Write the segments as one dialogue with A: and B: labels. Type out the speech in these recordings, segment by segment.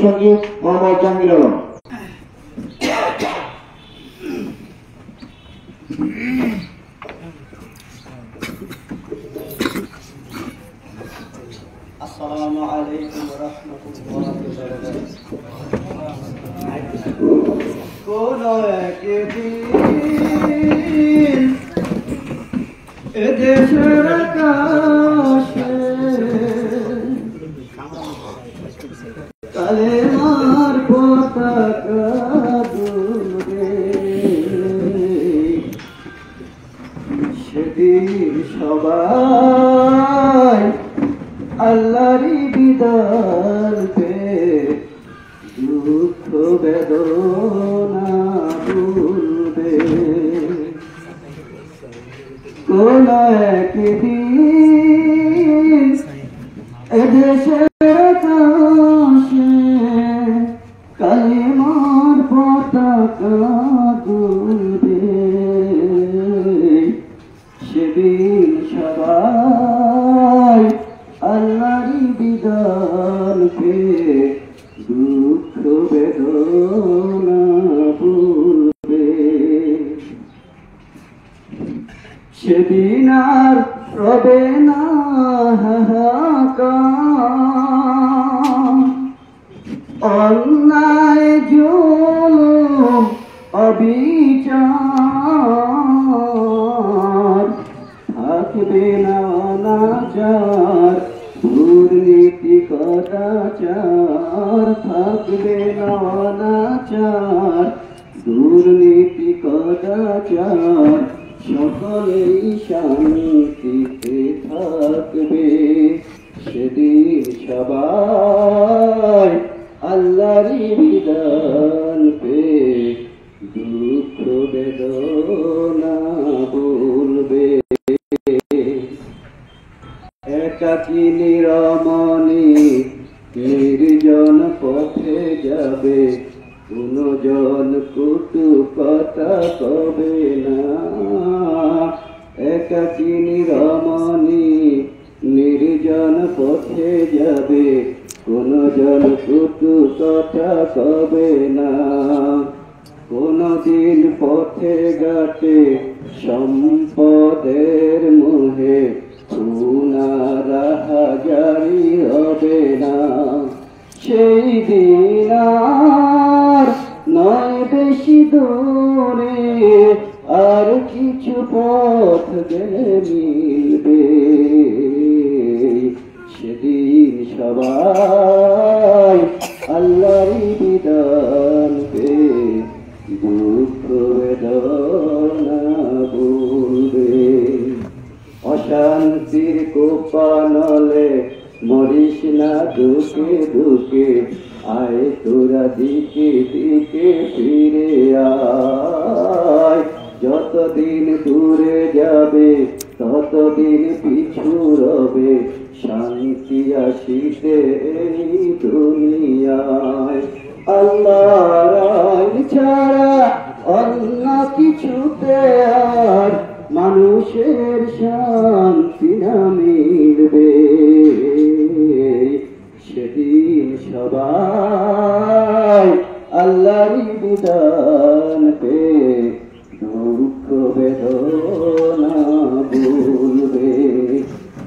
A: সঙ্গী মোহাম্মদ জাহাঙ্গীর আলম।
B: আসসালামু আলাইকুম ওয়া রাহমাতুল্লাহি ওয়া বারাকাতুহু। কোন একদিন এদেশের আকাশে কালেমার পতাকা দুলবে, সেদিন সবাই আল্লাহরই বিধান পেয়ে দুঃখ বেদনা ভুলবে। কোন একদিন এদেশের আকাশে কালেমার পতাকা দুলবে, সেদিন সবাই আল্লাহরই বিধান পেয়ে দুঃখ বেদনা ভুলবে। সেদিন আর রবে না হাহাকার, অন্যায় জুলুম অবিচার, থাকবে না অনাচার দুর্নীতি কদাচার, থাকবে না অনাচার দুর্নীতি কদাচার, সকলেই শান্তিতে থাকবে। সেদিন সবাই আল্লাহরই বিধান পেয়ে দুঃখ বেদনা ভুলবে। একাকী নিরমণি নির্জন পথে যাবে, কোনো জন কটু কথা কবে না। একাকী নিরমণি নির্জন পথে যাবে, কোনো জন কটু কথা কবে না। কোনদিন পথে ঘাটে সম্পদের মোহে রাহাজারি হবে না। সেই দিন আর নয় বেশি দূরে, আর কিছু পথ গেলে মিলবে। সেদিন সবাই আল্লাহরই বিধান পেয়ে দুঃখ বেদনা ভুলবে। অশান্তির কোপানলে মরিস না দুঃখে দুঃখে, আয় তোরা দিকে দিকে ফিরে আয়। যতদিন দূরে যাবে ততদিন পিছু রবে, শান্তি আসিতে এই দুনিয়ায়। আল্লাহর আইন ছাড়া অন্য কিছুতে আর মানুষের শান্তি না মিলবে। সেদিন সবাই আল্লাহরই বিধান পেয়ে দুঃখ বেদনা ভুলবে।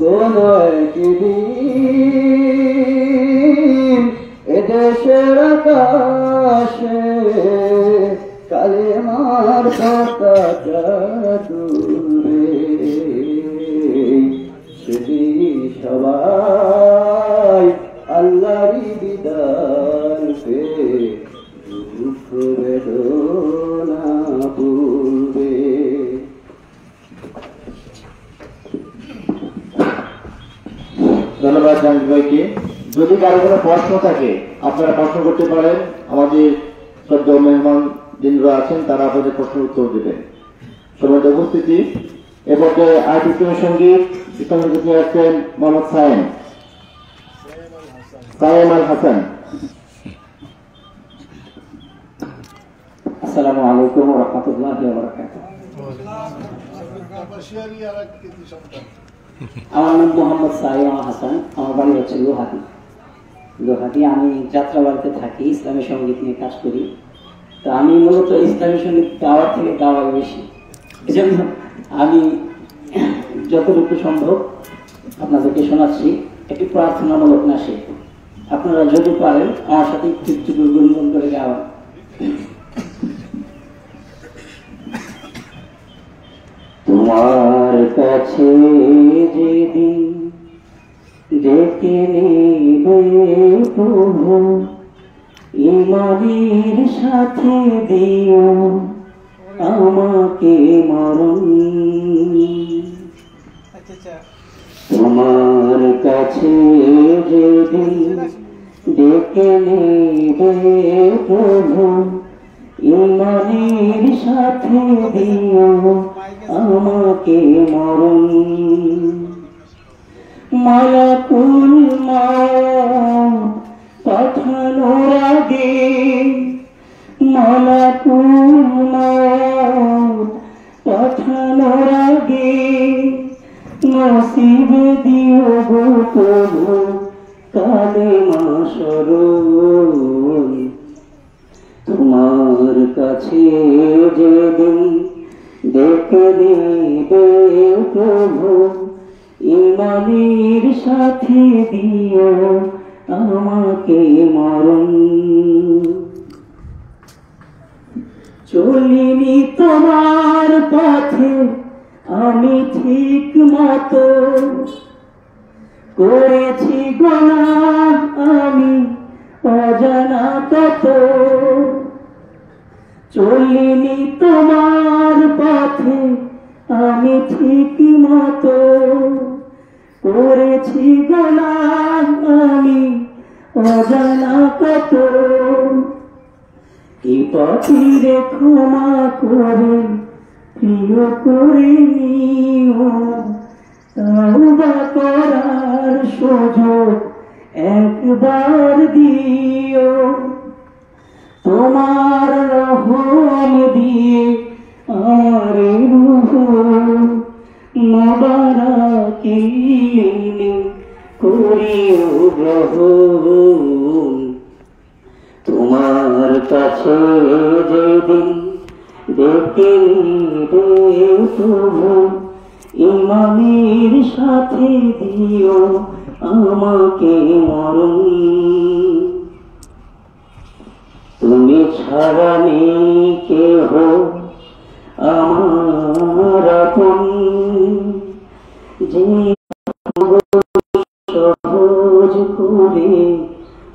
B: কোন একদিন এদেশের আকাশে কালেমার পতাকা দুলবে, সেদিন সবাই আল্লাহরই বিধান পেয়ে দুঃখ বেদনা ভুলবে।
A: ধন্যবাদ জাহাঙ্গীর ভাইকে। যদি কারো কোনো প্রশ্ন থাকে আপনারা প্রশ্ন করতে পারেন, আমাদের শ্রদ্ধেয় মেহমান যিনিরা আছেন তারা আপনাদের প্রশ্নের উত্তর দেবেন। সম্মানিত উপস্থিতি, এ পর্যায়ে আর্টিস্টের সঙ্গীত সঙ্গীত আছেন মোহাম্মদ সায়েম আল হাসান।
B: আসসালামু আলাইকুম ওয়া রাহমাতুল্লাহি ওয়া বারাকাতুহু। আমার নাম মোহাম্মদ সায়েম আল হাসান, আমার বাড়ি হচ্ছে লোহাটি। গুয়াহাটি। আমি যাত্রাবাড়িতে থাকি, ইসলামী সঙ্গীত নিয়ে কাজ করি। তো আমি মূলত ইসলামী সঙ্গীত গাওয়ার থেকে গাওয়াই বেশি, এজন্য আমি যতটুকু সম্ভব আপনাদেরকে শোনাচ্ছি। একটি প্রার্থনামূলক নাশিদ, আপনারা যদি পারেন আমার সাথে একটু একটু গুনগুন করে গাওয়া। তোমার কাছে যেদিন ডেকে নেবে প্রভু, ইমানের সাথে দিও আমাকে মরণ। তোমার কাছে যেদিন ডেকে নেবে প্রভু, ইমানের সাথে দিও আমাকে মরণ। মালাকুল মউত পাঠানোর আগে, মালাকুল মউত পাঠানোর আগে নসিবে দিও গো প্রভু কালেমা স্মরণ। তোমার কাছে যেদিন ডেকে নেবে প্রভু, ইমানের সাথে দিও আমাকে মরণ। চলিনি তোমার পথে আমি ঠিক মতো, করেছি গুনাহ আমি অজানা কত। চলিনি তোমার পথে আমি ঠিক মতো, করেছি গুনাহ আমি অজানা কত। এই পথে ক্ষমা করে প্রিয় করে নিও, তওবা করার সুযোগ একবার দিও। তোমার রহম দিয়ে আমার রূহ মোবারকে করিও গ্রহণ। তোমার কাছে যেদিন ডেকে নেবে প্রভু, ইমানের সাথে দিও আমাকে মরণ। তুমি ছাড়া নেই কেহ আমার আপন, যে সহজ করে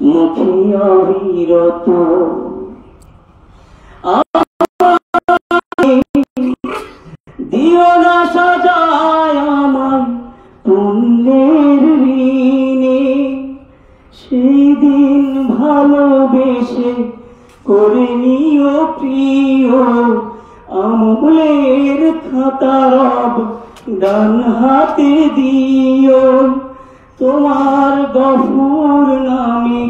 B: মুখে অবিরত দিও না সাজায় আমায় পুণ্যের ঋণে। সেদিন ভালোবেসে করে নিও প্রিয়, আমলের খাতারব ডান হাতে দিও। তোমার গফুর নামে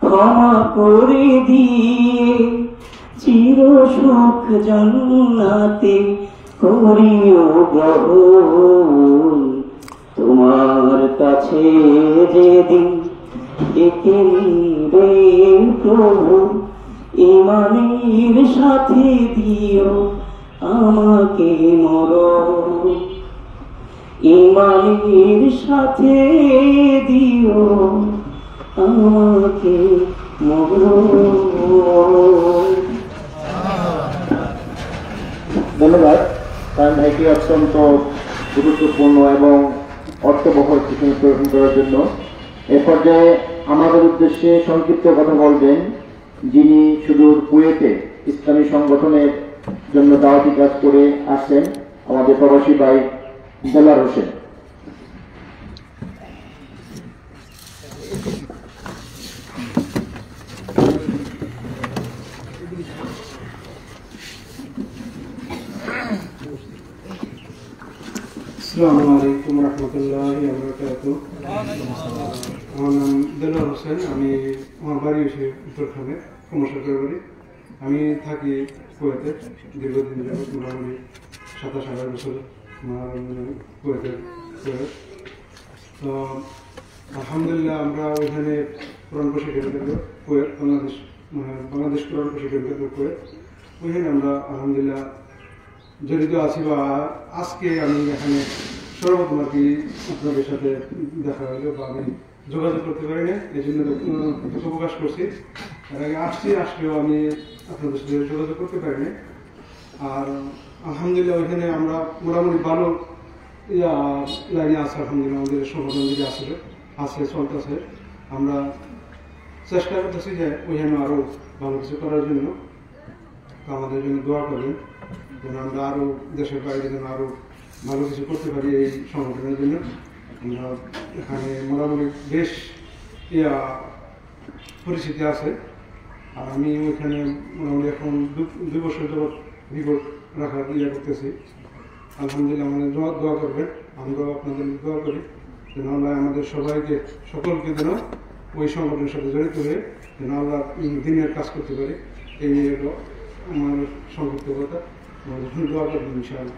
B: ক্ষমা করে দিয়ে চির সুখ জান্নাতে করিও গ্রহণ। তোমার কাছে যেদিন ডেকে নিবে প্রভু, ইমানের সাথে দিও আমাকে মরণ। ইমানের সাথে দিও আমাকে মরণ।
A: ধন্যবাদ। কারণ এটি অত্যন্ত গুরুত্বপূর্ণ এবং অর্থবহ টিচিং প্রদান করার জন্য। এ পর্যায়ে আমাদের উদ্দেশ্যে সংক্ষিপ্ত কথা বলবেন যিনি সুদূর কুয়েতে ইসলামী সংগঠনের জন্য দাওয়াতি কাজ করে আসছেন, আমাদের প্রবাসী ভাই দেলার হোসেন।
C: আসসালামু আলাইকুম রহমতুল্লাহি ওয়া বারাকাতুহু। আমার নাম দেলার হোসেন, আমি আমার বাড়ি হচ্ছে উত্তরখানে কমরসরকার বাড়ি। আমি থাকি কুয়েতে দীর্ঘদিন যাবত, মোটামুটি 27-28 বছর আমার কুয়েতে। তো আলহামদুলিল্লাহ আমরা ওইখানে কোরআন প্রশিক্ষণ কেন্দ্র কুয়েত বাংলাদেশ কোরআন প্রশিক্ষণ কেন্দ্র কুয়েত ওইখানে আমরা আলহামদুলিল্লাহ জড়িত আছি। বা আজকে আমি এখানে সর্বপ্রথম আর কি আপনাদের সাথে দেখা হলো বা আমি যোগাযোগ করতে পারি না, এই জন্য দুঃখ প্রকাশ করছি। এর আগে আসলেও আমি আপনাদের সাথে যোগাযোগ করতে পারি না। আর আলহামদুলিল্লাহ ওইখানে আমরা মোটামুটি ভালো লাইনে আছে। আলহামদুলিল্লাহ আমাদের সংগঠন যদি আছে চলতেছে। আমরা চেষ্টা করতেছি যে ওইখানে আরো ভালো কিছু করার জন্য। তো আমাদের জন্য দোয়া করবেন যেন আমরা আরো দেশের বাইরে যেন আরো ভালো কিছু করতে পারি এই সংগঠনের জন্য। আমরা এখানে মোটামুটি বেশ পরিস্থিতি আছে। আর আমি ওইখানে মোটামুটি এখন 2 বছর যাবৎ রিপোর্ট রাখার করতেছি। আলহামদুলিল্লাহ আমাদের দোয়া করবেন, আমরাও আপনাদের দোয়া করি যেন আল্লাহ আমাদের সকলকে যেন ওই সংগঠনের সাথে জড়িত হয়ে যেন আল্লাহ দিনের কাজ করতে পারি। এই নিয়ে আমার সংক্ষিপ্ত কথা। আমাদের দোয়া করবেন ইনশাআল্লাহ।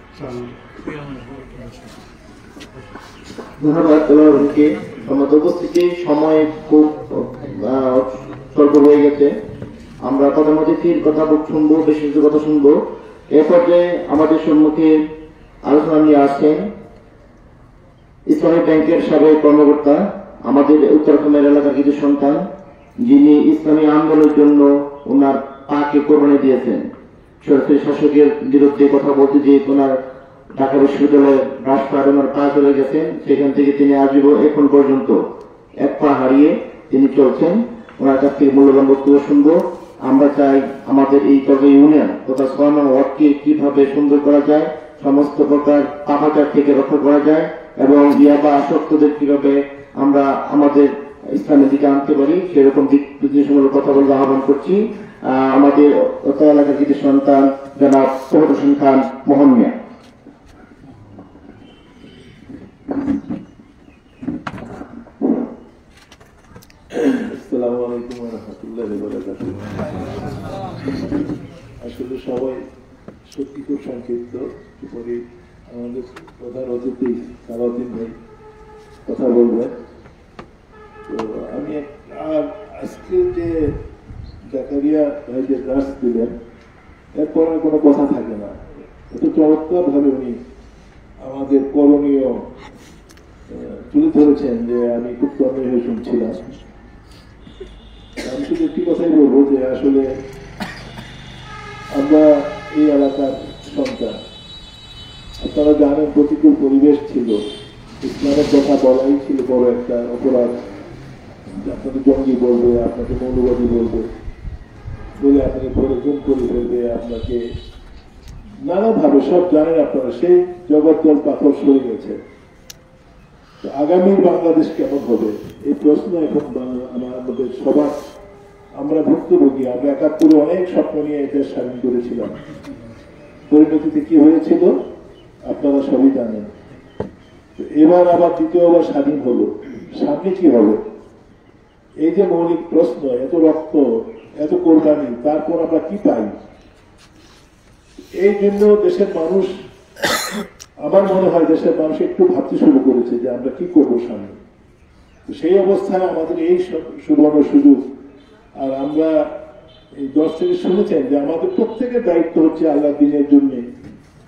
A: ধন্যবাদ দুলাভাইকে। আমাদের উপস্থিতি সময় খুব স্বল্প হয়ে গেছে। আমরা প্রধান অতিথির কথা শুনবো, বেশি কিছু কথা শুনবো। এ পর্যায়ে আমাদের সম্মুখে আলোচনা নিয়ে আসছেন ইসলামী ব্যাংকের সাবেক কর্মকর্তা, আমাদের উত্তরাখণ্ডের এলাকার কিছু সন্তান, যিনি ইসলামী আন্দোলনের জন্য ওনার পাকে কোরবানি দিয়েছেন। সরকারি শাসকের বিরুদ্ধে কথা বলতে যে ওনার ঢাকা বিশ্ববিদ্যালয়ের রাজপাট ওনার পা চলে গেছেন, সেখান থেকে তিনি আজীবন এখন পর্যন্ত এক পা হারিয়ে তিনি চলছেন। ওনার কাছ থেকে মূল্যবান বক্তব্য শুনবো। আমরা চাই আমাদের এই তবে ইউনিয়ন তথা 6 নং ওয়ার্ডকে কিভাবে সুন্দর করা যায়, সমস্ত প্রকার পাপাচার থেকে রক্ষা করা যায় এবং ইয়াবা আসক্তদের কিভাবে আমরা আমাদের ইসলামের দিকে আনতে পারি, সেরকম দিক নির্দেশমূলক কথা বলতে আহ্বান করছি আমাদের এলাকার কিছু সন্তান জনাব ফখর হোসেন খান মোহন মিয়া।
D: আসসালামু আলাইকুম ওয়া রাহমাতুল্লাহি ওয়া বারাকাতুহু। আসলে সবাই সত্যি খুব সংক্ষিপ্ত। পরে আমাদের প্রধান অতিথি সালাউদ্দিন ভাই কথা বলবেন। তো আমি আজকে যে জাকারিয়া ভাই যে ক্লাস দিলেন, এরপর আর কোনো কথা থাকে না। এত চমৎকার ভাবে উনি আমাদের করণীয় তুলে ধরেছেন যে আমি খুব তন্ময় হয়ে শুনছিলাম। আমি শুধু একটি কথাই বলবো যে আসলে আমরা এই এলাকার সন্তান। আপনারা জানেন প্রতিকূল পরিবেশ ছিল, ইসলামের কথা বলাই ছিল বড় একটা অপরাধ। আপনাকে জঙ্গি বলবে, আপনাকে মৌলবাদী বলবে, বলে আপনাকে পরিজন করে ফেলবে, আপনাকে নানাভাবে সব জানেন আপনারা। সেই জগদ্দল পাথর সরে গেছে। আগামীর বাংলাদেশ কেমন হবে এই প্রশ্ন এখন আমাদের সবার। আমরা ভুক্তভোগী। আমরা 71-এ অনেক স্বপ্ন নিয়ে দেশ স্বাধীন করেছিলাম। পরিণতিতে কি হয়েছিল আপনারা সবই জানেন। এবার আবার দ্বিতীয়বার স্বাধীন হলো, সামনে কি হবে? এই যে মৌলিক প্রশ্ন, এত রক্ত, এত কোরবানি, তারপর আমরা কি পাই? এই জন্য দেশের মানুষ, আমার মনে হয় দেশের মানুষ একটু ভাবতে শুরু করেছে যে আমরা কি করবো সামনে। সেই অবস্থায় আমাদের এই সুবর্ণ সুযোগ। আর আমরা এই 10 থেকে শুনেছেন যে আমাদের প্রত্যেকের দায়িত্ব হচ্ছে আল্লাহ দিনের জন্য।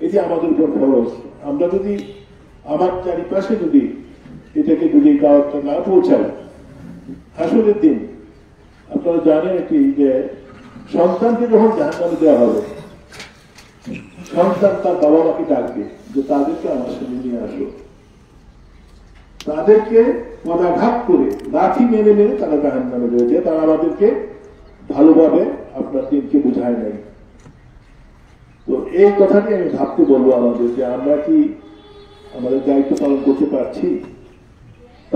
D: এটি আমাদের উপর খরচ। আমরা যদি আমার চারিপাশে যদি এটাকে যদি দাওয়াতটা না পৌঁছায়, হাসরের দিন আপনারা জানেন কি যে সন্তানকে যখন জাহান্নামে দেওয়া হবে, সন্তান তার বাবা মাকে ডাকবে যে তাদেরকে আমার সামনে নিয়ে আসো। তাদেরকে পদাঘাত করে লাঠি মেরে মেরে তারা জাহান্নামে রয়েছে। তারা আমাদেরকে ভালোভাবে আপনার দিনকে বুঝায় নাই। তো এই কথাটি আমি ভাবতে বলবো আমাদের যে আমরা কি আমাদের দায়িত্ব পালন করতে পারছি।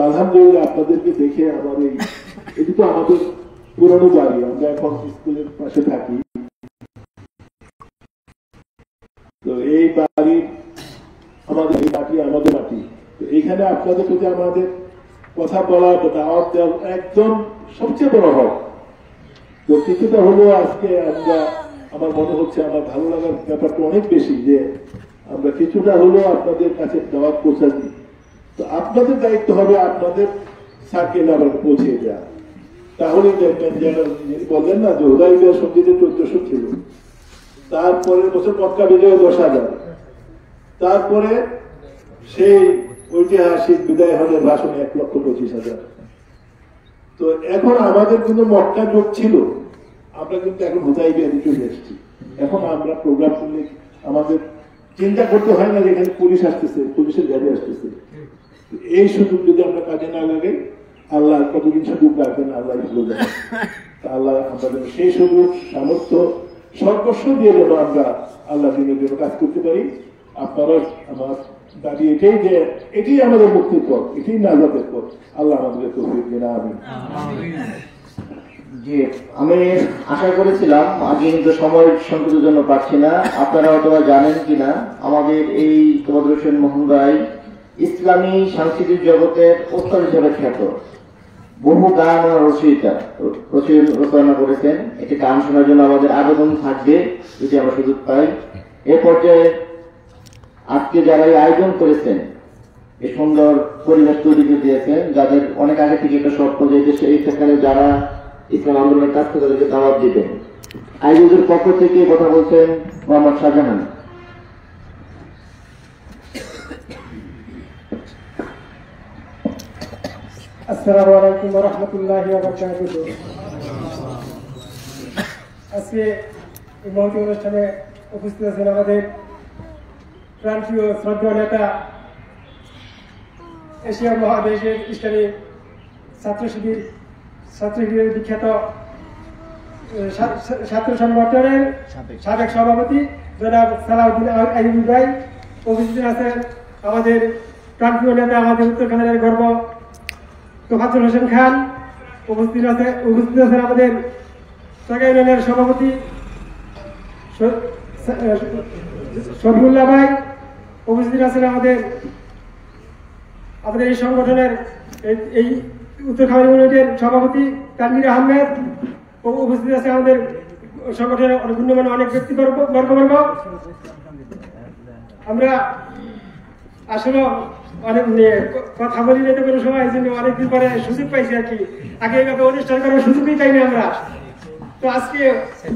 D: আলহামদুলিল্লাহ আপনাদেরকে দেখে আমাদের এটি তো আমাদের পুরনো বাড়ি। আমরা এখন স্কুলের পাশে থাকি। তো এই বাড়ি আমাদের, এই মাটি আমাদের মাটি। তো এইখানে আপনাদের প্রতি আমাদের কথা বলা, দাওয়াত দেওয়া একদম সবচেয়ে বড় হক। তো কিছুটা হলেও আজকে আমরা, আমার মনে হচ্ছে আমার ভালো লাগার ব্যাপারটা অনেক বেশি যে আমরা কিছুটা হলেও আপনাদের কাছে দাওয়াত পৌঁছাচ্ছি। তো আপনাদের দায়িত্ব হবে আপনাদের সার্কেল আবার পৌঁছে দেওয়া। তাহলে দেখবেন যেন বললেন না যে হুদায়বিয়ার সঙ্গীতে 1400 ছিল, তারপরের বছর মক্কা বিজয় 10,000, তারপরে সেই ঐতিহাসিক বিদায় হলের ভাষণ 1,25,000। তো এখন আমাদের কিন্তু মক্কা যোগ ছিল, আমরা কিন্তু এখন হুদায়বিয়াতে চলে এসেছি। এখন আমরা প্রোগ্রাম করলে আমাদের চিন্তা করতে হয় না যে এখানে পুলিশ আসতেছে, পুলিশের গাড়ি আসতেছে। এই সুযোগ যদি আমরা কাজে না লাগে, আল্লাহ কতদিন সুযোগ রাখবেন আল্লাহ ভালো জানেন। আল্লাহ আমাদের সেই সুযোগ সামর্থ্য সর্বস্ব দিয়ে যেন আমরা আল্লাহ দিনের জন্য কাজ করতে পারি। আপনারা আমার দাবি এটাই যে এটাই আমাদের মুক্তির পথ, এটাই নাজাতের পথ। আল্লাহ আমাদের তৌফিক দিন, আমিন।
A: জি, আমি আশা করেছিলাম, আগে কিন্তু সময় সংকটের জন্য পাচ্ছি না। আপনারা হয়তো জানেন কিনা, আমাদের এই তোবাদুল হোসেন মোহন ভাই ইসলামী সাংস্কৃতিক জগতের উস্তাদ হিসেবে খ্যাত। বহু গান রচনা করেছেন। একটি গান শোনার জন্য আমাদের আবেদন থাকবে যদি আমরা সুযোগ পাই। এ পর্যায়ে আজকে যারা এই আয়োজন করেছেন, এই সুন্দর পরিবেশ তৈরি করে দিয়েছেন, যাদের অনেক আগে থেকে একটা স্বপ্ন যে এই সেখানে যারা ইসলাম আন্দোলনের কাজ করে তাদেরকে দাওয়াত দিবেন। আয়োজকের পক্ষ থেকে কথা বলছেন মোহাম্মদ শাহজাহান।
E: আসসালামু আলাইকুম ওয়া রাহমাতুল্লাহি ওয়া বারাকাতুহু। আজকে এই মহতি অনুষ্ঠানে উপস্থিত আছেন আমাদের প্রান্তীয় শ্রদ্ধেয় নেতা, এশিয়া মহাদেশের ইসলামী ছাত্র শিবিরের বিখ্যাত ছাত্র সংগঠনের সাবেক সভাপতি জনাব সালাউদ্দিন আইয়ুবী ভাই। উপস্থিত আছেন আমাদের প্রান্তীয় নেতা, আমাদের উত্তরখানের গর্ব তোফাজ্জল হোসেন খান। উপস্থিত আছেন আমাদের চকা ইউনিয়নের সভাপতি শফিউল্লাহ ভাই। উপস্থিত আছেন আমাদের এই সংগঠনের এই উত্তরখান ইউনিটের সভাপতি তানভীর আহমেদ। উপস্থিত আছে আমাদের সংগঠনের গণ্যমান্য অনেক ব্যক্তিবর্গ। আমরা আসলে অনেক কথা বলি না তো কোনো সময়, এই জন্য অনেকদিন পরে সুযোগ পাইছি আর কি। আগে এইভাবে অনুষ্ঠান করার সুযোগই পাইনি আমরা। তো আজকে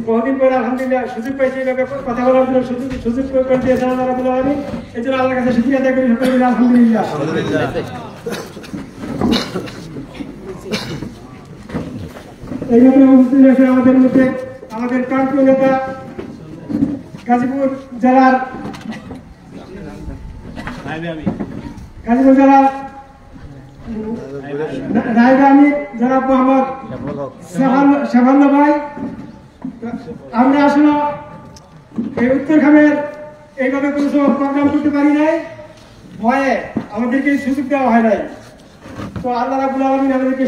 E: বহুদিন পরে আলহামদুলিল্লাহ সুযোগ পাইছি এইভাবে কথা বলার জন্য, সুযোগ করে দিয়েছেন আল্লাহ রাব্বুল আলামিন। এই জন্য আল্লাহর কাছে শুকরিয়া আদায় করি সকলে মিলে আলহামদুলিল্লাহ। এইভাবে উপস্থিত আছে আমাদের মধ্যে আমাদের প্রান্তীয় নেতা, গাজীপুর জেলার নায়েবে আমির জনাব মোহাম্মদ শাহান্ন ভাই। আমরা আসলে এই উত্তরখানের এইভাবে কোনো প্রোগ্রাম করতে পারি নাই, ভয়ে আমাদেরকে সুযোগ দেওয়া হয় নাই। তো আল্লাহ রাব্বুল আলামিন আমাদেরকে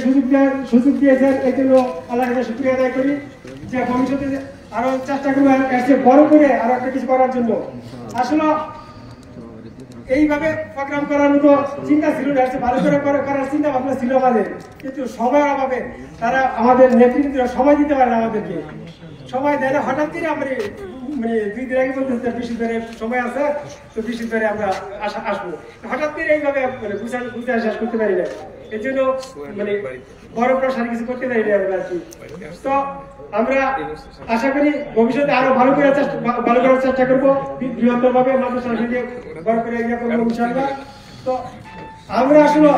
E: সুযোগ দিয়েছেন, এই জন্য আল্লাহর কাছে শুকরিয়া আদায় করি যে ভবিষ্যতে আরো চেষ্টা করবো এর বড় করে আরো একটা কিছু করার জন্য। আসলে এইভাবে প্রোগ্রাম করার মতো চিন্তা ছিল না, ভালো করে করার চিন্তা ভাবনা ছিল আমাদের, কিন্তু সময়ের অভাবে তারা আমাদের নেতৃত্বরা সময় দিতে পারে না আমাদেরকে। সময় দেয় না, হঠাৎ করে আমরা মানে 2 দিন আগে বলতে 20 ধরে সময় আছে, তো 20 ধরে আমরা আসবো। হঠাৎ করে এইভাবে মানে বুঝে শেষ করতে পারি না, এই জন্য মানে বড় প্রসার কিছু করতে পারি না আমরা আর কি। তো আমরা আশা করি ভবিষ্যতে আরো ভালো করার চেষ্টা করবো, বৃহত্তর ভাবে মাদ্রাসার সাথে বড় করে এগিয়ে করবো ইনশাআল্লাহ। তো আমরা আসলে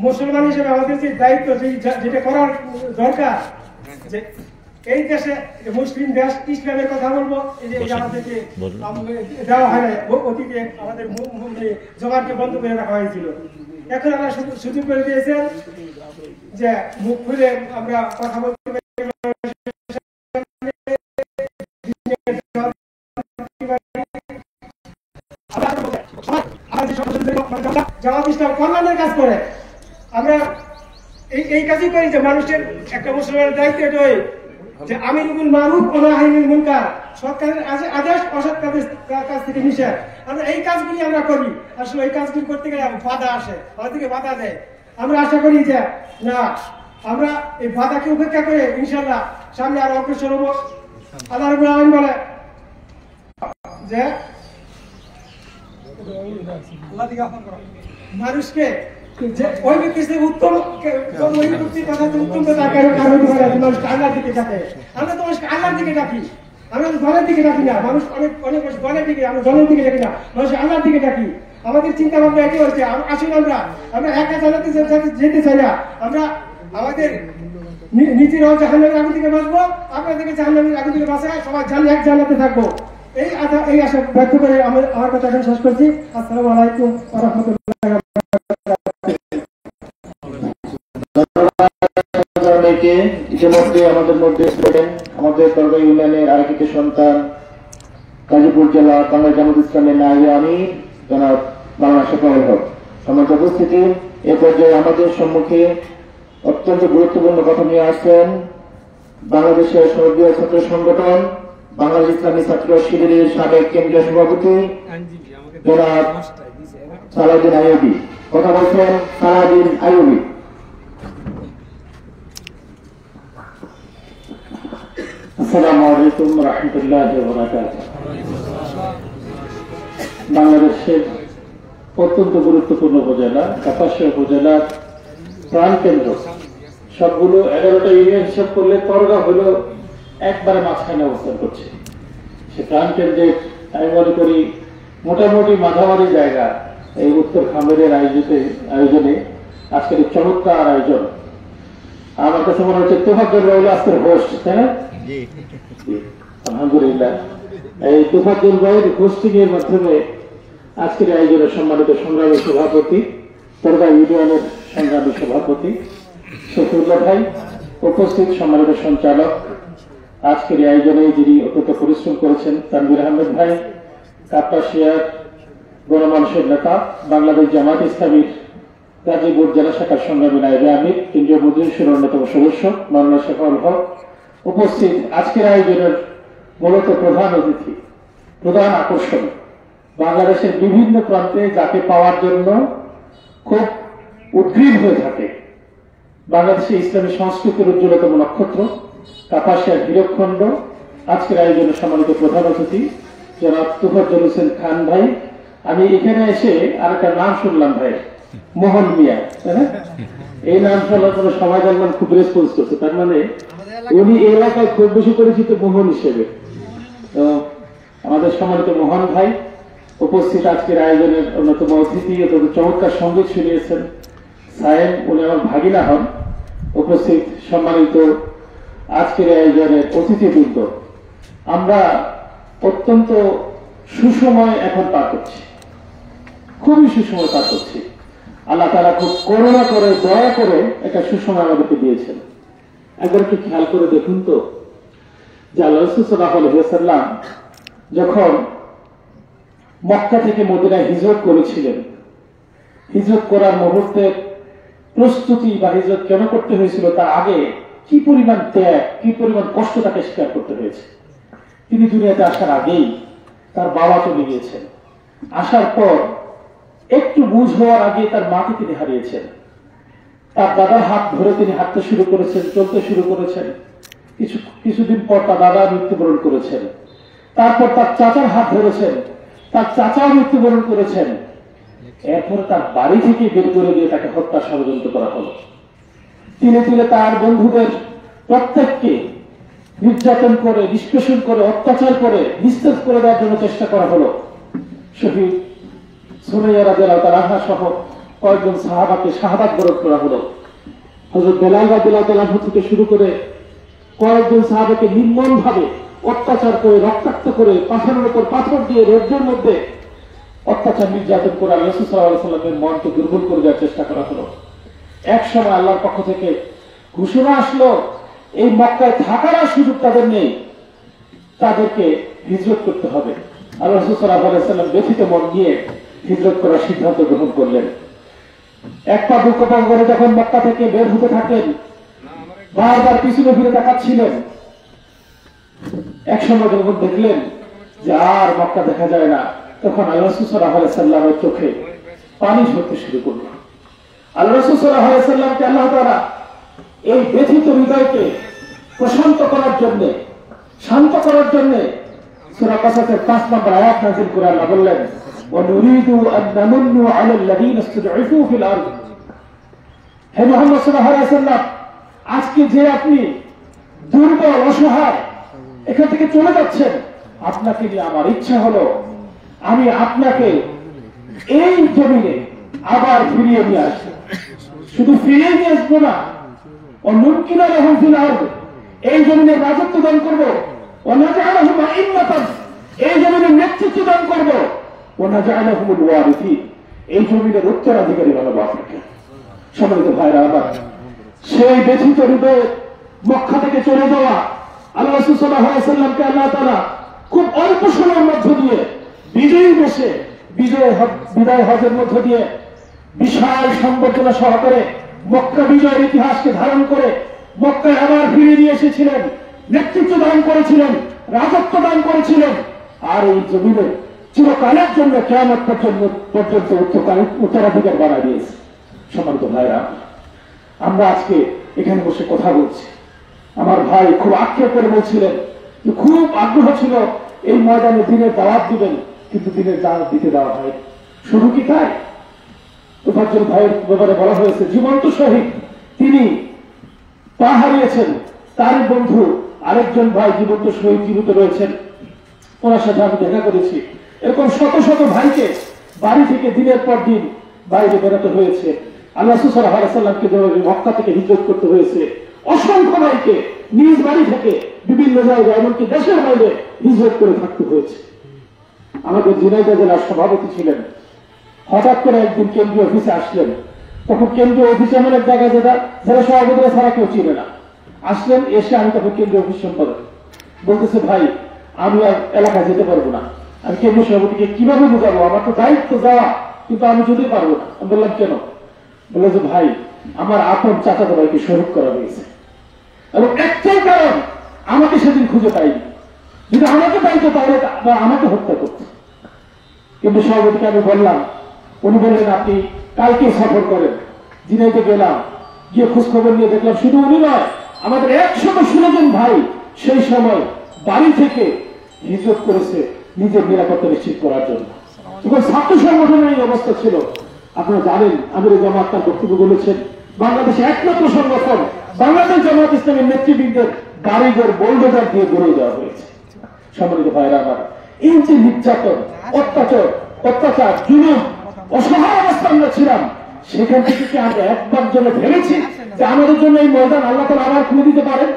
E: মুসলমান হিসেবে আমাদের যে দায়িত্ব, যেটা করার দরকার, যে এই দেশে মুসলিম দেশ, ইসলামের কথা বলবো, এই যে আমাদেরকে দেওয়া হয় না, অতীতে আমাদের জবানকে বন্ধ করে রাখা হয়েছিল। এখন আমরা সুযোগ করে দিয়েছেন যে মুখ খুলে আমরা কথা বলতে পারি। জামাত ইসলাম কল্যাণের কাজ করে, আমরা এই কাজই করি যে মানুষের একটা মুসলমানের দায়িত্ব এটাই যে আমিরুল মারুফ ওয়া নাহিয়ুল মুনকার, সরকারের আদেশ অসৎ কাজ থেকে নিষেধ। আমরা এই কাজগুলি আমরা করি। আসলে এই কাজগুলি করতে গেলে বাধা আসে, আমাদেরকে বাধা দেয়। আমরা আশা করি যে না, আমরা এই বাধাকে উপেক্ষা করে ইনশাআল্লাহ সামনে আরো অগ্রসর হবো। আল্লাহ রাব্বুল আলামিন বলে যে মানুষকে যে ওই ব্যক্তি উত্তম ওই ব্যক্তির কথা উত্তম তো তার কারণ হতে পারে মানুষ আল্লাহর দিকে ডাকে। আমরা তো মানুষকে আল্লাহর দিকে ডাকি, আমরা দলের দিকে ডাকি না। মানুষ অনেক অনেক দলের দিকে, আমরা দলের দিকে ডাকি না, মানুষ আল্লাহর দিকে ডাকি। আমাদের চিন্তা ভাবনা একই হচ্ছে। আসুন আমরা একা চালাতে যেতে চাই না। আমরা আমাদের নিজেরাও জাহান্নামের আগুন থেকে বাঁচবো, আপনাদেরকে জাহান্নামের আগুন থেকে বাঁচায় সবাই এক জান্নাতে থাকবো। এই আশা ব্যক্ত করে আমার কথা এখন শেষ করছি। আসসালামু আলাইকুম ওয়া রাহমাতুল্লাহি ওয়া
A: বারাকাতুহু। ইতিমধ্যে আমাদের মধ্যে আমাদের দরগাহ ইউনিয়নের আরেকটি সন্তান গাজীপুর জেলা বাংলা জামাত ইসলামের নায়েবে আমির জনাব মাওলানা শফিউল হক সম্মানিত উপস্থিতি, এ পর্যায়ে আমাদের সম্মুখে অত্যন্ত গুরুত্বপূর্ণ কথা নিয়ে আসছেন বাংলাদেশের সর্বীয় ছাত্র সংগঠন বাংলাদেশ ইসলামী ছাত্র শিবিরের সাবেক কেন্দ্রীয় সভাপতি জনাব সালাউদ্দিন আইয়ুবী। কথা বলছেন সালাউদ্দিন আইয়ুবী। আসসালামু আলাইকুম ওয়া রাহমাতুল্লাহি ওয়া বারাকাতুহু। বাংলাদেশের অত্যন্ত গুরুত্বপূর্ণ উপজেলা কাপাসিয়া উপজেলার প্রাণকেন্দ্র, সবগুলো 11টা ইউনিয়ন হিসাব করলে করগা হলো একবারে মাঝখানে অবস্থান করছে। সে প্রাণকেন্দ্রের আমি মনে করি মোটামুটি মাঝামাঝি জায়গা এই উত্তর খামেরের আয়োজনে আজকের চমৎকার আয়োজন। আমার কাছে মনে হচ্ছে তোফাজ্জল ভাই হলো আজকের হোস্ট, তাই না? আলহামদুলিল্লাহ, এই তোফাজ্জল ভাইয়ের হোস্টিং এর মাধ্যমে আজকের আয়োজনের সম্মানিত সংগ্রামী সভাপতি দরগাহ ইউনিয়নের সংগ্রামী সভাপতি শফিউল্লাহ ভাই, উপস্থিত সম্মানিত সঞ্চালক, আজকের আয়োজনে যিনি অত্যন্ত পরিশ্রম করেছেন তানভীর আহমেদ ভাই, কাপাসিয়ার গণমানুষের নেতা বাংলাদেশ জামাত ইসলামীর গাজীপুর জেলা শাখার সংগ্রামী নায়েবে আমির কেন্দ্রীয় মজলিসের অন্যতম সদস্য মাওলানা শফিউল হক, উপস্থিত আজকের আয়োজনের মূলত প্রধান অতিথি, প্রধান আকর্ষণ বাংলাদেশের বিভিন্ন প্রান্তে যাকে পাওয়ার জন্য খুব উদ্গ্রীব হয়ে থাকে বাংলাদেশের ইসলামী সংস্কৃতির উজ্জ্বলতম নক্ষত্র কাপাসিয়ার হীরকখণ্ড। আজকের আয়োজনে সম্মানিত প্রধান অতিথি জনাব তোফাজ্জল হোসেন খান ভাই। আমি এখানে এসে আর একটা নাম শুনলাম ভাই, মোহন মিয়া, তাই না? এই নাম শোনার পরে সবাই জানলাম খুব রেসপন্স করছে, তার মানে উনি এই এলাকায় খুব বেশি পরিচিত মোহন হিসেবে। তো আমাদের সম্মানিত মোহন ভাই উপস্থিত আজকের আয়োজনের অন্যতম অতিথি, অত্যন্ত চমৎকার সঙ্গীত শুনিয়েছেন সায়েম, উনি আমার ভাগিনা হন। উপস্থিত সম্মানিত আজকের আয়োজনের অতিথিবৃন্দ, আমরা অত্যন্ত সুসময় এখন পার করছি, খুবই সুসময় পার করছি। আল্লাহ তাআলা খুব করুণা করে দয়া করে একটা সুসময় আমাদেরকে দিয়েছেন। একবার একটু খেয়াল করে দেখুন তো যে আল্লাহ রাসূল সাল্লাল্লাহু আলাইহি ওয়াসাল্লাম যখন মক্কা থেকে মদিনায় হিজরত করেছিলেন, হিজরত করার মুহূর্তের প্রস্তুতি বা হিজরত কেন করতে হয়েছিল তার আগে কি পরিমাণ ত্যাগ, কি পরিমাণ কষ্ট তাকে স্বীকার করতে হয়েছে। তিনি দুনিয়াতে আসার আগেই তার বাবা চলে গিয়েছেন, আসার পর একটু বুঝ হওয়ার আগে তার মাকে তিনি হারিয়েছেন, তার দাদার হাত ধরে তিনি হাঁটতে শুরু করেছেন, চলতে শুরু করেছেন। কিছুদিন পর তার দাদা মৃত্যুবরণ করেছেন, তারপর তার চাচার হাত ধরেছেন, তার চাচাও মৃত্যুবরণ করেছেন। এরপরে তার বাড়ি থেকে বের করে দিয়ে তাকে হত্যা ষড়যন্ত্র করা হলো। তিলে তিলে তার বন্ধুদের প্রত্যেককে নির্যাতন করে, নিষ্পেষণ করে, অত্যাচার করে নিস্তেজ করে দেওয়ার জন্য চেষ্টা করা হলো। শহীদ সুমাইয়া রাদিয়াল্লাহু তাআলা আনহা সহ কয়েকজন সাহাবাকে শাহাদাত বরণ করা হলো। হযরত বেলাল রাদিয়াল্লাহু তাআলা থেকে শুরু করে কয়েকজন সাহাবাকে নির্মম ভাবে অত্যাচার করে, রক্তাক্ত করে, পাথরের উপর পাথর দিয়ে রোদ্রের মধ্যে অত্যাচার নির্যাতন করে রাসূল সাল্লাল্লাহু আলাইহি ওয়াসাল্লামের মনকে দুর্বল করে দেওয়ার চেষ্টা করা হলো। এক সময় আল্লাহর পক্ষ থেকে ঘোষণা আসলো এই মক্কায় থাকার সুযোগ তাদের নেই, তাদেরকে হিজরত করতে হবে। আর রাসূল সাল্লাল্লাহু আলাইহি ওয়াসাল্লাম ব্যথিত মন নিয়ে হিজরত করার সিদ্ধান্ত গ্রহণ করলেন। এক পা দুই পা করে যখন মক্কা থেকে বের হতে থাকেন, বারবার পিছনে ফিরে তাকাচ্ছিলেন। এক সময় যখন দেখলেন যে আর মক্কা দেখা যায় না, তখন আল্লাহ রাসূল সাল্লাল্লাহু আলাইহি ওয়াসাল্লামের চোখে পানি ঝরতে শুরু করল। আল্লাহ রাসূল সাল্লাল্লাহু আলাইহি ওয়াসাল্লামকে আল্লাহ তাআলা এই ব্যথিত হৃদয়কে প্রশান্ত করার জন্য, শান্ত করার জন্য সূরা কাসাসের 5 নম্বর আয়াত নাযিল করে আল্লাহ বললেন, ওয়া নুরিদু আন নামুন্নু আলা আল্লাযীনা ইসতুদঈফু ফিল আরদ
F: হে মুহাম্মদ সাল্লাল্লাহু আলাইহি ওয়াসাল্লাম, আজকে যে আপনি দুর্বল অসহায় এখান থেকে চলে যাচ্ছেন, আপনাকে নিয়ে আমার ইচ্ছা হলো আমি আপনাকে এই জমিনে আবার ফিরিয়ে নিয়ে আসবো। শুধু ফিরিয়ে নিয়ে আসবো না, অন্যকিনা রহম ফিল আরদ, এই জমিনে রাজত্ব দান করবো, ওয়ানাজআলহুম আইম্মাতান, এই জমিনের নেতৃত্ব দান করবো, ওয়ানাজআলহুমুল ওয়ারিসিন, এই জমিনের উত্তরাধিকারী বানাবো আপনাকে। সম্মানিত ভাইরা আমার, সেই ব্যথিত হৃদয়ে মক্কা থেকে চলে যাওয়া আল্লাহ রাসূল সাল্লাল্লাহু আলাইহি ওয়াসাল্লামকে আল্লাহ তাআলা খুব অল্প সময়ের মধ্য দিয়ে বিজয়ী বেশে বিদায় হজের মধ্য দিয়ে বিশাল সংবর্ধনা সহকারে মক্কা বিজয়ের ইতিহাসকে ধারণ করে মক্কায় আবার ফিরে দিয়ে এসেছিলেন, নেতৃত্ব দান করেছিলেন, রাজত্ব দান করেছিলেন, আর এই জমিনে চিরকালের জন্য কিয়ামত পর্যন্ত উত্তরাধিকার বাড়া দিয়েছে। সম্মানিত ভাইরা, আমরা আজকে এখানে বসে কথা বলছি। আমার ভাই খুব আক্ষেপ করে বলছিলেন যে খুব আগ্রহ ছিল এই ময়দানে দিনের দাওয়াত দিবেন, কিন্তু দিনের দাওয়াত দিতে দেওয়া হয়। শুরু কি তাই? তোফাজ্জল ভাইয়ের ব্যাপারে বলা হয়েছে জীবন্ত শহীদ, তিনি পা হারিয়েছেন, তার বন্ধু আরেকজন ভাই জীবন্ত শহীদ জীবিত রয়েছেন, ওনার সাথে আমি দেখা করেছি। এরকম শত শত ভাইকে বাড়ি থেকে দিনের পর দিন বাইরে বেরোতে হয়েছে। আল্লাহ রাসূল সাল্লাল্লাহু আলাইহি ওয়াসাল্লামকে যেভাবে মক্কা থেকে হিজরত করতে হয়েছে, অসংখ্য ভাইকে নিজ বাড়ি থেকে বিভিন্ন জায়গায় এমনকি দেশের বাইরে হিজরত করে থাকতে হয়েছে। আমাদের ঝিনাইদহ জেলার সভাপতি ছিলেন, হঠাৎ করে একদিন কেন্দ্রীয় অফিসে আসলেন। তখন কেন্দ্রীয় অফিস এমন এক জায়গায় জেলা সভাপতিরা ছাড়া কেউ চিনে না। আসলেন, এসে আমি তখন কেন্দ্রীয় অফিস সম্পাদক, বলতেছে ভাই আমি আর এলাকায় যেতে পারবো না। আমি কেন্দ্রীয় সভাপতিকে কিভাবে বোঝাবো, আমার তো দায়িত্ব যাওয়া, কিন্তু আমি যেতে পারবো না। আমি বললাম কেন? বললো যে ভাই আমার আপন চাচাতো ভাইকে শহীদ করা হয়েছে, এবং একটাই কারণ আমাকে সেদিন খুঁজে পাইনি, যদি আমাকে পাইতো তাহলে আমাকে হত্যা করতো। কিন্তু সভাপতিকে আমি বললাম, উনি বললেন আপনি কালকে সফর করেন। জিনাইতে গেলাম, গিয়ে খোঁজ খবর নিয়ে দেখলাম শুধু উনি নয়, আমাদের 116 জন ভাই সেই সময় বাড়ি থেকে হিজরত করেছে নিজের নিরাপত্তা নিশ্চিত করার জন্য। তখন ছাত্র সংগঠনের এই অবস্থা ছিল। আপনারা জানেন, আমির জামাত তার বক্তব্য বলেছেন, বাংলাদেশে একমাত্র সংগঠন বাংলাদেশ জামাত ইসলামের নেতৃবৃন্দের বাড়িঘর বোলডোজার দিয়ে গড়ে দেওয়া হয়েছে। সম্মানিত ভাইরা আমার, এই যে নির্যাতন, অত্যাচার, জুলুম, অসহায় অবস্থা আমরা ছিলাম, সেখান থেকে কি আমরা একবার জন্য ভেবেছি যে আমাদের জন্য এই ময়দান আল্লাহ তাআলা আবার খুলে দিতে পারেন?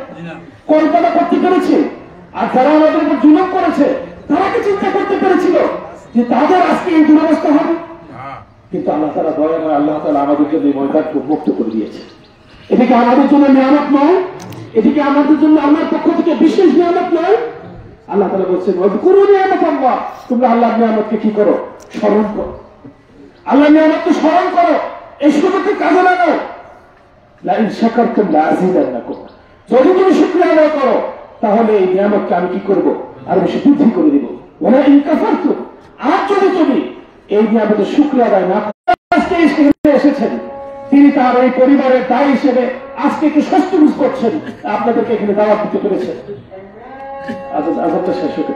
F: কল্পনা করতে পেরেছি? আর যারা আমাদের উপর জুলুম করেছে তারা কি চিন্তা করতে পেরেছিল যে তাদের আজকে এই দুরবস্থা হবে? কিন্তু আল্লাহ তাআলা দয়া করে আল্লাহ তাআলা আমাদের জন্য এই ময়দানকে মুক্ত করে দিয়েছে। এদিকে আমাদের জন্য নিয়ামত নয়, এদিকে আমাদের জন্য আল্লাহর পক্ষ থেকে বিশেষ নিয়ামত নয়। আল্লাহ তাআলা বলছেন ওয়াজকুরু নিয়ামাতাল্লাহ, তোমরা আল্লাহর নিয়ামতকে কি করো? স্মরণ করো। আল্লাহর নিয়ামতকে স্মরণ করো, এই সুযোগকে কাজে লাগাও। লা ইন শাকারতুম লা আযীদান্নাকুম, যদি তুমি শুকরিয়া আদায় করো তাহলে এই নিয়ামতকে আমি কি করব? আর বেশি বৃদ্ধি করে দিব। ওয়া ইন কাফারতুম, আর যদি তুমি এই নিয়ামতের শুকরিয়া আদায় না করো, আজকে এসেছেন তিনি তার এই পরিবারের দায় হিসেবে আজকে একটু স্বস্তি বুঝ করছেন, আপনাদেরকে এখানে দাওয়াত দিতে পেরেছেন। আজাবটা শেষ হতে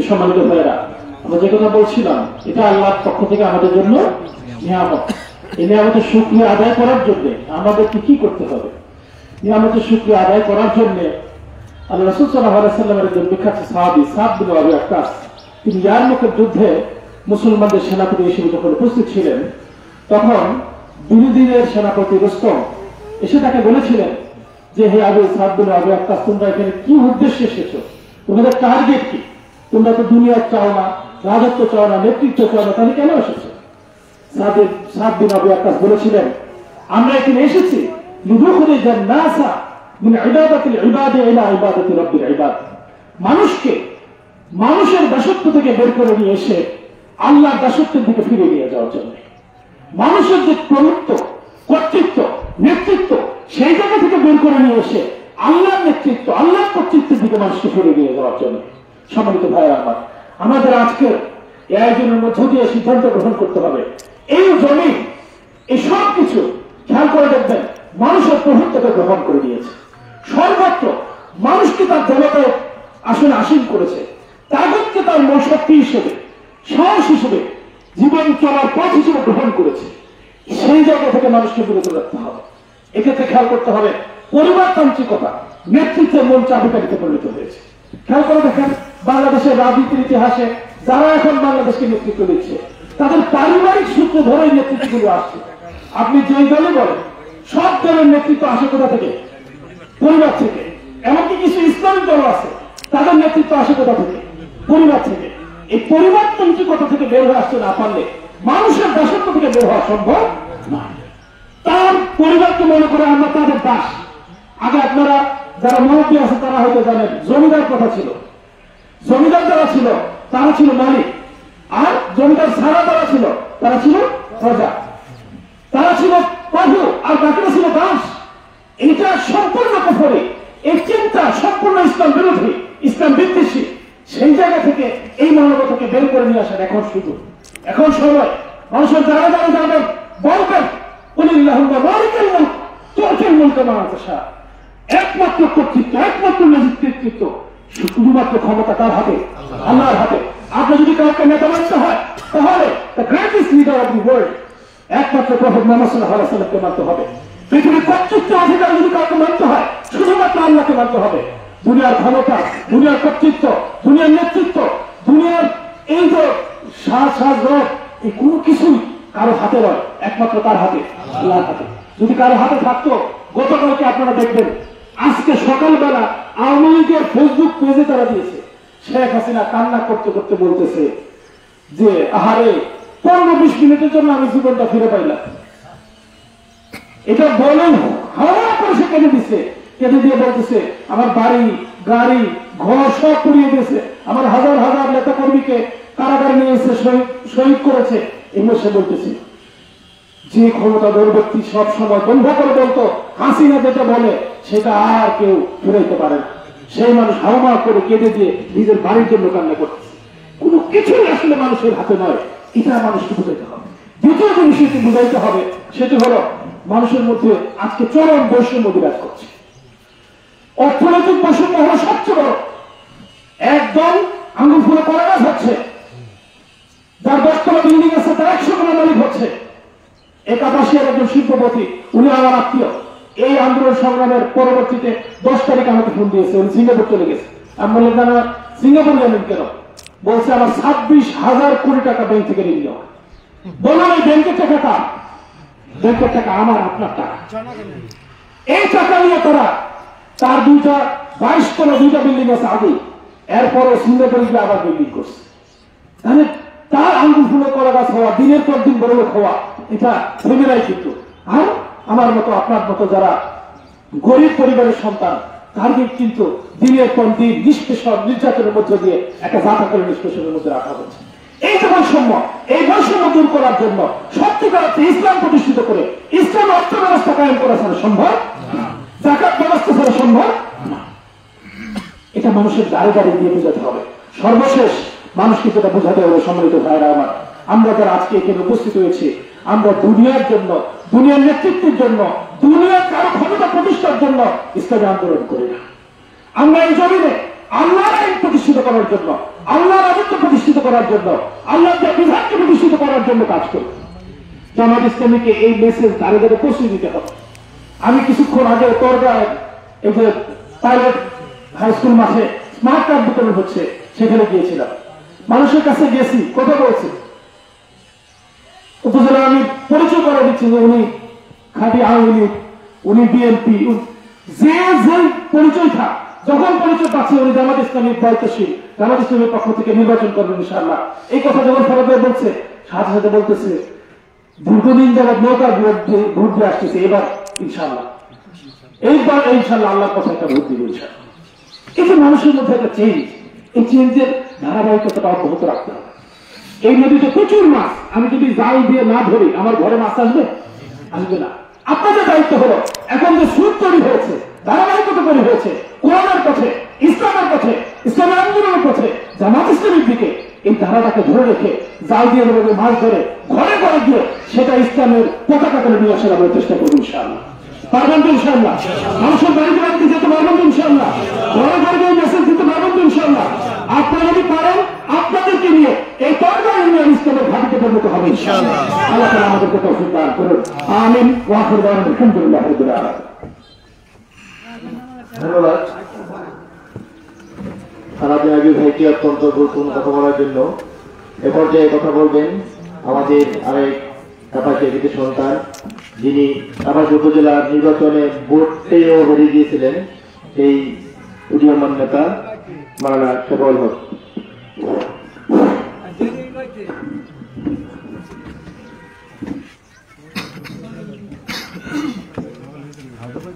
F: সম্মানিত ভাইয়েরা, আমরা যে কথা বলছিলাম, এটা আল্লাহর পক্ষ থেকে আমাদের জন্য নিয়ামত। এই নিয়ামতের শুকরিয়া আদায় করার জন্য আমাদেরকে কি করতে হবে? নিয়ামতের শুকরিয়া আদায় করার জন্য আল্লাহ রাসূল সাল্লাল্লাহু আলাইহি ওয়াসাল্লামের একজন বিখ্যাত সাহাবী সাদ বিন আবি ওয়াক্কাস, তিনি ইয়ারমুকের যুদ্ধে মুসলমানদের সেনাপতি হিসেবে যখন উপস্থিত ছিলেন, তখন বিরোধীদের সেনাপতি রুস্তম এসে তাকে বলেছিলেন যে, হে আবু সাদ বিন আবি ওয়াক্কাস, তোমরা এখানে কি উদ্দেশ্যে এসেছো? তোমাদের টার্গেট কি? তোমরা তো দুনিয়া চাও না, রাজত্ব চাও না, নেতৃত্ব চাও না, তাহলে কেন এসেছো? সাদ বিন আবি ওয়াক্কাস বলেছিলেন, আমরা এখানে এসেছি লিনুখরিজান নাসা মিন ইবাদাতিল ইবাদি ইলা ইবাদাতি রাব্বিল ইবাদ, মানুষকে মানুষের দাসত্ব থেকে বের করে নিয়ে এসে আল্লাহর দাসত্বের দিকে ফিরে নিয়ে যাওয়ার জন্য। মানুষের যে প্রভুত্ব, কর্তৃত্ব, নেতৃত্ব, সেই জায়গা থেকে বের করে নিয়ে এসে আল্লাহর নেতৃত্ব, আল্লাহর কর্তৃত্বের দিকে মানুষকে ফিরে নিয়ে যাওয়ার জন্য। সম্মানিত ভাইরা আমার, আমাদের আজকের এই আয়োজনের মধ্য দিয়ে সিদ্ধান্ত গ্রহণ করতে হবে, এই জমি, এই সব কিছু খেয়াল করে দেখবেন মানুষের প্রভুত্বকে গ্রহণ করে নিয়েছে। সর্বত্র মানুষকে তার দেবতায় আসনে আসীন করেছে, তাগতকে তার মূল শক্তি হিসেবে, সাহস হিসেবে, জীবন চলার পথ হিসেবে গ্রহণ করেছে। সেই জায়গা থেকে মানুষকে বিরত রাখতে হবে। এক্ষেত্রে খেয়াল করতে হবে, পরিবারতান্ত্রিকতা নেতৃত্বের মূল চাবিকাঠিতে পরিণত হয়েছে। খেয়াল করে দেখেন, বাংলাদেশের রাজনীতির ইতিহাসে যারা এখন বাংলাদেশকে নেতৃত্ব দিচ্ছে, তাদের পারিবারিক সূত্র ধরেই নেতৃত্বগুলো আসছে। আপনি যেই দলে বলেন, সব দলের নেতৃত্ব আসে কোথা থেকে? পরিবার থেকে। এমনকি কিছু ইসলামিক দল আছে, তাদের নেতৃত্ব আসে কোথা থেকে? পরিবার থেকে। এই পরিবারতান্ত্রিকতা থেকে বের হয়ে আসতে না পারলে মানুষের দাসত্ব থেকে বের হওয়া সম্ভব নয়। তার পরিবারকে মনে করে আমরা তাদের দাস। আগে আপনারা যারা মুরব্বী আছে তারা হয়তো জানেন, জমিদার কথা ছিল। জমিদার যারা ছিল তারা ছিল মালিক, আর জমিদার ছাড়া যারা ছিল তারা ছিল প্রজা, তারা ছিল প্রভু, আর বাকিরা ছিল দাস। এটা সম্পূর্ণ কুফরি। এই চিন্তা সম্পূর্ণ ইসলাম বিরোধী, ইসলাম বিদ্বেষী। সেই জায়গা থেকে এই মানবতাকে বের করে নিয়ে আসার এখন সুযোগ, এখন সময়। মানুষের যারা যারা যাবেন বলবেন, একমাত্র কর্তৃত্ব, একমাত্র নেতৃত্ব, শুধুমাত্র ক্ষমতা কার হাতে? আল্লাহর হাতে। আপনার যদি কাউকে নেতা মানতে হয়, তাহলে the greatest leader of the world একমাত্র প্রফেট মুহাম্মদ সাল্লাল্লাহু আলাইহি ওয়াসাল্লামকে মানতে হবে। পৃথিবীর কর্তৃত্ব অধিকার যদি কাউকে মানতে হয়, শুধুমাত্র আল্লাহকে মানতে হবে। দুনিয়ার ক্ষমতা, দুনিয়ার কর্তৃত্ব, দুনিয়ার নেতৃত্ব, দুনিয়ার এই যে সাজ রব, এই কোনো কিছুই কারো হাতে নয়, একমাত্র তার হাতে, আল্লাহর হাতে। যদি কারো হাতে থাকতো, গতকালকে আপনারা দেখবেন, আজকে সকালবেলা আওয়ামী লীগের ফেসবুক পেজে তারা দিয়েছে, শেখ হাসিনা কান্না করতে করতে বলতেছে যে, আহারে 15-20 মিনিটের জন্য আমি জীবনটা ফিরে পাইলাম। এটা বলেন হাওয়া করে সে কেটে দিচ্ছে, কেটে দিয়ে বলতেছে, আমার বাড়ি, গাড়ি, ঘর সব পুড়িয়ে দিয়েছে, আমার হাজার হাজার নেতা কর্মীকে কারাগারে নিয়ে এসে শহীদ করেছে। এগুলো সে বলতেছে। যে ক্ষমতাধর ব্যক্তি সব সময় বন্ধ করে বলতো, হাসিনা যেটা বলে সেটা আর কেউ ফিরাইতে পারে না, সেই মানুষ হাওয়া করে কেটে দিয়ে নিজের বাড়ির জন্য কান্না করতেছে। কোনো কিছুই আসলে মানুষের হাতে নয়, এটা মানুষকে বুঝাইতে হবে। দ্বিতীয় যে বিষয়টি বুঝাইতে হবে সেটি হলো, মানুষের মধ্যে আজকে চরম বৈষম্য বিরাজ করছে। অর্থনৈতিক বৈষম্য হলো সবচেয়ে বড়। একদম আঙুল ফুলে করা গাছ হচ্ছে, যার 10তলা বিল্ডিং আছে তার 100 তলা মালিক হচ্ছে। একাদশিয়ার একজন শিল্পপতি, উনি আমার আত্মীয়। এই আন্দোলন সংগ্রামের পরবর্তীতে 10 তারিখ আমাকে ফোন দিয়েছে, উনি সিঙ্গাপুর চলে গেছে। আমি বললাম, না সিঙ্গাপুর যাবেন কেন? বলছে আমার 26,000 কোটি টাকা ব্যাংক থেকে ঋণ দেওয়া। বললাম, এই ব্যাংকের টাকা কার? ব্যাংকের টাকা আমার, আপনার টাকা। এই টাকা নিয়ে তারা তার 22 তলা 2টা বিল্ডিং আছে আগে, এরপরও সিঙ্গাপুরে গিয়ে আবার বিল্ডিং করছে। তাহলে তার আঙ্গুল ফুলে কলা গাছ হওয়া, দিনের পর দিন বড় লোক হওয়া, এটা থেমেরাই কিন্তু। আর আমার মতো, আপনার মতো যারা গরিব পরিবারের সন্তান, তাদের কিন্তু দিনের পর দিন নিষ্পেষণ, নির্যাতনের মধ্যে দিয়ে একটা জাতা করে নিষ্পেষণের মধ্যে রাখা হচ্ছে। এই যে বৈষম্য, এই বৈষম্য দূর করার জন্য সত্যিকার অর্থে ইসলাম প্রতিষ্ঠিত করে ইসলাম অর্থ ব্যবস্থা কায়েম করা ছাড়া সম্ভব, জাকাত ব্যবস্থা ছাড়া সম্ভব না। এটা মানুষের দাঁড়ে দাঁড়িয়ে দিয়ে বোঝাতে হবে। সর্বশেষ মানুষকে যেটা বোঝাতে হবে, সম্মানিত ভাইরা আমার, আমরা যারা আজকে এখানে উপস্থিত হয়েছি, আমরা দুনিয়ার জন্য, দুনিয়ার নেতৃত্বের জন্য, দুনিয়ার কারো ক্ষমতা প্রতিষ্ঠার জন্য ইসলামী আন্দোলন করি না। আমরা এই জমিনে আল্লাহর আইন প্রতিষ্ঠিত করার জন্য, আল্লাহর রাজত্ব প্রতিষ্ঠিত করার জন্য, আল্লাহর বিধানকে প্রতিষ্ঠিত করার জন্য কাজ করি। জামাত ইসলামীকে এই মেসেজ দাঁড়িয়ে দাঁড়িয়ে পৌঁছে দিতে হবে। আমি কিছুক্ষণ আগে তরগাঁয় এই যে প্রাইভেট হাই স্কুল মাঠে স্মার্ট কার্ড বিতরণ হচ্ছে, সেখানে গিয়েছিলাম, মানুষের কাছে গেছি, কথা বলছি, উপজেলা আমি পরিচয় করে দিচ্ছি যে উনি খাঁটি আওয়ামী লীগ, উনি বিএনপি, যে যে পরিচয় থাক, যখন পরিচয় পাচ্ছে উনি জামাত ইসলামীর দায়িত্বশীল, জামাত ইসলামের পক্ষ থেকে নির্বাচন করবেন ইনশাআল্লাহ। এই কথা যখন ফেরত বলছে, সাথে সাথে বলতেছে দীর্ঘদিন যাবৎ নৌকার ভোট দিয়ে আসতেছে, এবার ইনশাআল্লাহ, এইবার ইনশাআল্লাহ আল্লাহর কথা একটা ভোট দিবে ইনশাআল্লাহ। এই যে মানুষের মধ্যে একটা চেঞ্জ, এই চেঞ্জের ধারাবাহিকতাটা অব্যাহত রাখতে হবে। এই নদীতে প্রচুর মাছ, আমি যদি জাল দিয়ে না ধরি আমার ঘরে মাছ আসবে? আসবে না। আপনাদের দায়িত্ব হলো এখন যে সুদ তৈরি হয়েছে, ধারাবাহিকতা তৈরি হয়েছে কোরআনের পথে, ইসলামের পথে, ইসলামের আন্দোলনের পথে, জামাত ইসলামের দিকে, এই ধারাটাকে ধরে রেখে জাল দিয়ে মাছ ধরে ঘরে ঘরে গিয়ে সেটা ইসলামের পতাকা করে নিয়ে আসার আমরা চেষ্টা করবো ইনশাআল্লাহ। পারবেন তো ইনশাআল্লাহ? মানুষের বাড়িতে বাড়িতে যেতে পারবেন তো ইনশাআল্লাহ? ঘরে ঘরে গিয়ে মেসেজ দিতে পারবেন তো ইনশাআল্লাহ? আপনারা যদি পারেন আপনাদেরকে নিয়ে এই তরকারি ইউনিয়ন ইসলামের ঘাটিতে পরিণত হবে ইনশাআল্লাহ। আল্লাহ তাআলা আমাদেরকে তৌফিক দান করুন। আমিন ওয়া আখিরু দাওয়ানা আলহামদুলিল্লাহি রাব্বিল আলামিন।
A: ধন্যবাদ সারাদিন আগে ভাইকে অত্যন্ত গুরুত্বপূর্ণ কথা বলার জন্য। এ পর্যায়ে কথা বলবেন আমাদের আরেক কাপাসিয়া কৃতি সন্তান, যিনি কাপাসি উপজেলার নির্বাচনে ভোটেও বেরিয়ে গিয়েছিলেন, এই উদীয়মান নেতা মাওলানা শফিউল হক।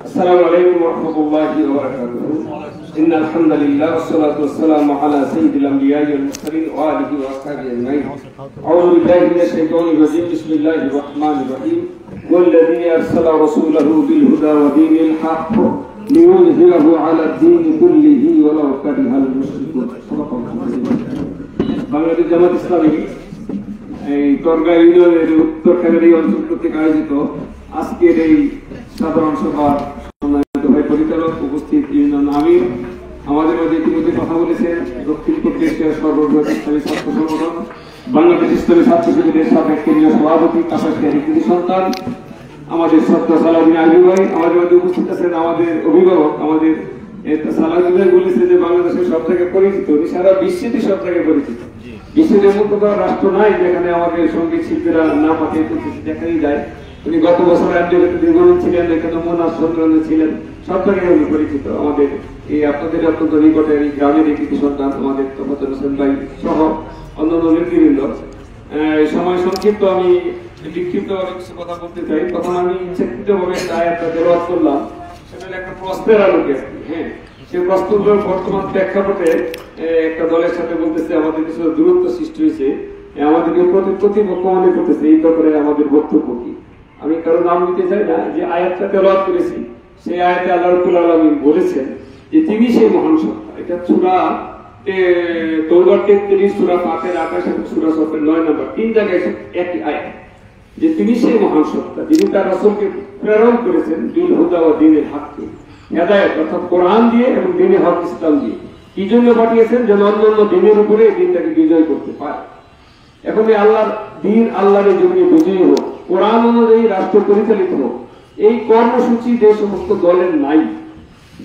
G: السلام عليكم ورحمة الله وبركاته. إن الحمد لله والصلاة والسلام على سيد الأنبياء والمرسلين وآله وأصحابه أجمعين. أعوذ بالله من الشيطان الرجيم. بسم الله الرحمن الرحيم. والذي أرسل رسوله بالهدى ودين الحق ليظهره على الدين كله ولو كره المشركون. বাংলাদেশ জামাত ইসলামী এই তরগাঁ ইউনিয়নের উত্তরখানের এই অঞ্চল কর্তৃক আয়োজিত আজকের এই সাধারণ সভার সম্মানিত ভাই পরিচালক, উপস্থিত ইউনিয়ন আমির, আমাদের মধ্যে ইতিমধ্যে কথা বলেছেন দক্ষিণ পূর্ব এশিয়ার সর্ববৃহৎ ইসলামী ছাত্র সংগঠন বাংলাদেশ ইসলামী ছাত্র শিবিরের সাবেক কেন্দ্রীয় সভাপতি, কাপাসিয়া কৃতি সন্তান আমাদের শ্রদ্ধা সালাউদ্দিন আইয়ুব ভাই, আমাদের মধ্যে উপস্থিত আছেন আমাদের অভিভাবক, আমাদের সালাউদ্দিন ভাই বলেছে যে বাংলাদেশের সব থেকে পরিচিত, উনি সারা বিশ্বেরই সব থেকে পরিচিত। বিশ্বের এমন কোনো রাষ্ট্র নাই যেখানে আমাদের সঙ্গীত শিল্পীরা না পাঠিয়ে দেখাই যায়। উনি গত বছর আন্দোলনে দীর্ঘদিন ছিলেন, এখানে মোনাস সম্মেলনে ছিলেন, সব জায়গায় উনি পরিচিত। আমাদের এই আপনাদের অত্যন্ত নিকটের এই গ্রামের এই কৃতি সন্তান আমাদের তোফাজ্জল হোসেন ভাই সহ অন্যান্য নেতৃবৃন্দ। সময় সংক্ষিপ্ত, আমি বিক্ষিপ্তভাবে কিছু কথা বলতে চাই। প্রথম আমি ইচ্ছাকৃতভাবে একটা আয়াতটা তেলাওয়াত করলাম, সেটা একটা প্রশ্নের আলোকে। হ্যাঁ, সেই প্রশ্নগুলোর বর্তমান প্রেক্ষাপটে একটা দলের সাথে বলতেছে আমাদের কিছু দূরত্ব সৃষ্টি হয়েছে, আমাদেরকে প্রতিপক্ষ মনে করতেছে, এই ব্যাপারে আমাদের বক্তব্য কি। আমি কারো নাম নিতে চাই না। যে আয়াতটা তেলাওয়াত করেছি সেই আয়াতে আল্লাহ রাব্বুল আলামিন বলেছেন যে তিনি সেই মহান সত্তা। এটা সূরা তওবার 33, সূরা ফাতির 28 এবং সূরা সফের 9 নম্বর, 3 জায়গায় একই আয়াত, যে তিনি সেই মহান সত্তা যিনি তার রাসূলকে প্রেরণ করেছেন বিল হুদা ওয়া দীনিল হক, হেদায়েত অর্থাৎ কোরআন দিয়ে এবং দ্বীনে হক ইসলাম দিয়ে। কি জন্য পাঠিয়েছেন? যেন অন্যান্য দিনের উপরে এই দিনটাকে বিজয় করতে পারে। এখন এই আল্লাহর দিন, আল্লাহর জমিনে বিজয়ী হোক, কোরআন অনুযায়ী রাষ্ট্র পরিচালিত হোক, এই কর্মসূচি যে সমস্ত দলের নাই,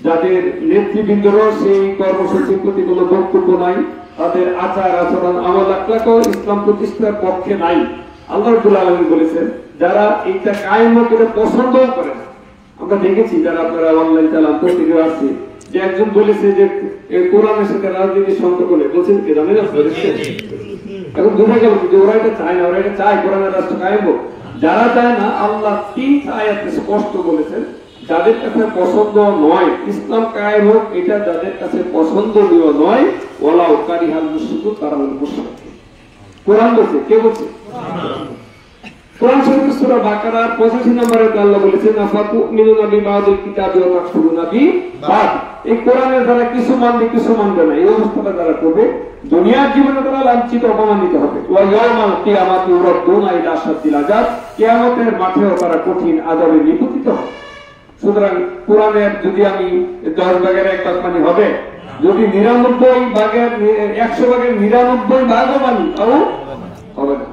G: যাদের নেতৃবৃন্দরও সেই কর্মসূচির প্রতি কোনো বক্তব্য নাই, তাদের আচার আচরণ আমল আখলাকও ইসলাম প্রতিষ্ঠার পক্ষে নাই, আল্লাহ রাব্বুল আলামিন বলেছেন যারা এইটা কায়েম করে পছন্দও করে না। আমরা দেখেছি যারা আপনারা অনলাইন চালান পত্রিকা আছে, যে একজন বলেছে যে কোরআনের সাথে রাজনীতির সম্পর্ক নেই, বলছেন কি জানেন আপনারা? এখন বোঝা গেল যে ওরা এটা চায় না, ওরা এটা চায় কোরআনের রাষ্ট্র কায়েম হোক। যারা চায় না, আল্লাহ 3 আয়াতে স্পষ্ট বলেছেন যাদের কাছে পছন্দ নয় ইসলাম কায়েম হোক, এটা যাদের কাছে পছন্দনীয় নয়, ওয়ালাউ কারিহাল মুশরিকুন, তারা হলো মুশরিক। কোরআন বলছে, কে বলছে? কোরআন শরীফ সূরা বাকারার 85 নম্বরে আল্লাহ বলেছেন আফাতুমিনুনা বিবাদিল কিতাবি ওয়া তাকফুরুনা বিবাদ। এই কোরআনের দ্বারা কিছু মানবে কিছু মানবে না, এই অবস্থাটা যারা করবে দুনিয়ার জীবনে তারা লাঞ্ছিত অপমানিত হবে। ওয়া ইয়াউমাল কিয়ামাতি ইউরাদ্দুনা ইলা আশাদ্দিল আযাব, কিয়ামতের মাঠেও তারা কঠিন আযাবে নিপতিত হবে। সুতরাং কোরআনের যদি আমি 10 ভাগের 1 ভাগ মানে হবে, যদি 99 ভাগের 100 ভাগের 99 ভাগও মানি তাও হবে না।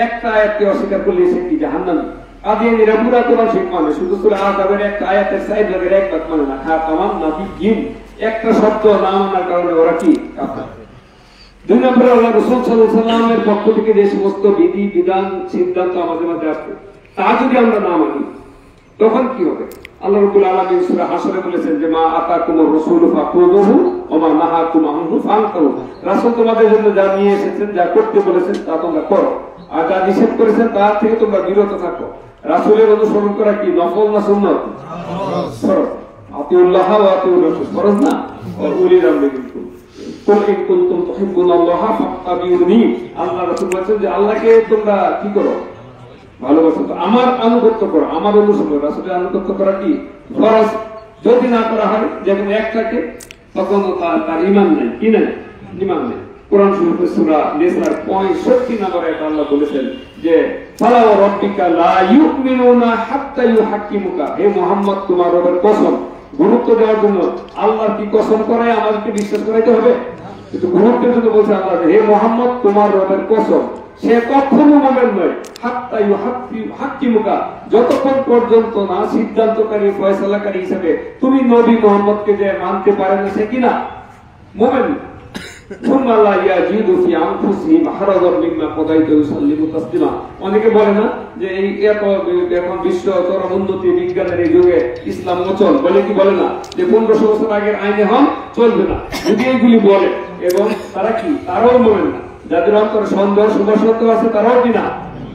G: একটা আয়াতকে অস্বীকার করলে সে কি জাহান্নামী। কাদিয়ানীরা পুরা কোরআন শিখ মানে, শুধু সূরা আযাবের একটা আয়াতের 4 ভাগের 1 ভাগ মানে না। খাতামান নাবিয়্যিন একটা শব্দ না মানার কারণে ওরা কি কাফের। 2 নম্বরে আল্লাহ রাসূল সাল্লাল্লাহু আলাইহি ওয়াসাল্লামের পক্ষ থেকে যে সমস্ত বিধি বিধান সিদ্ধান্ত আমাদের মাঝে আসবে তা যদি আমরা না মানি তখন কি হবে? আল্লাহ রাব্বুল আলামিন সূরা হাশরে বলেছেন যে মা আতাকুমুর রাসূলু ফাখুযুহু ওয়া মা নাহাকুম আনহু ফান্তাহু। রাসূল তোমাদের জন্য যা নিয়ে এসেছেন, যা করতে বলেছেন তা তোমরা করো, আর যা নিষেধ করেছেন তা থেকে তোমরা বিরত থাকো। রাসূলের অনুসরণ করা কি নফল না সুন্নাত? ফরজ। আতিউল্লাহ ওয়া আতিউর রাসূল ফরজ না? উলিল আমরি মিনকুম। কুল ইন কুনতুম তুহিব্বুনাল্লাহ ফাত্তাবিউনি। আল্লাহ রাসূল বলেছেন যে আল্লাহকে তোমরা কি করো? ভালোবাসো, তো আমার আনুগত্য করো, আমার অনুসরণ। রাসূলের আনুগত্য করা কি ফরজ। যদি না করা হয় যেমন একটাকে, তখন তার ঈমান নাই। কি নাই? ঈমান নেই। কোরআন শরীফের সূরা নিসার 65 নম্বরে আল্লাহ বলেছেন যে ফালা ওয়া রাব্বিকা লা ইউমিনুনা হাত্তা ইউহাক্কিমুকা। হে মুহাম্মদ, তোমার রবের কসম। গুরুত্ব দেওয়ার জন্য আল্লাহর কি কসম করে আমাদেরকে বিশ্বাস করাইতে হবে? কিন্তু গুরুত্বের জন্য বলছে আল্লাহ, হে মুহাম্মদ, তোমার রবের কসম, সে কখনো মুমিন নয় হাত্তা ইউহাক্কিমুকা, যতক্ষণ পর্যন্ত না সিদ্ধান্তকারী ফয়সালাকারী হিসেবে তুমি নবী মুহাম্মদকে যে মানতে পারে না সে কিনা মুমিন। অনেকে বলে না যে এই এখন বিশ্ব চরম উন্নতি বিজ্ঞানের এই যুগে ইসলাম মোচন বলে, কি বলে না যে 1500 বছর আগের আইনে হন চলবে না। যদি এইগুলি বলে এবং তারা কি তারাও মোমেন না, যাদের অন্তরে সন্দেহ শুভসত্য আছে তারাও কিনা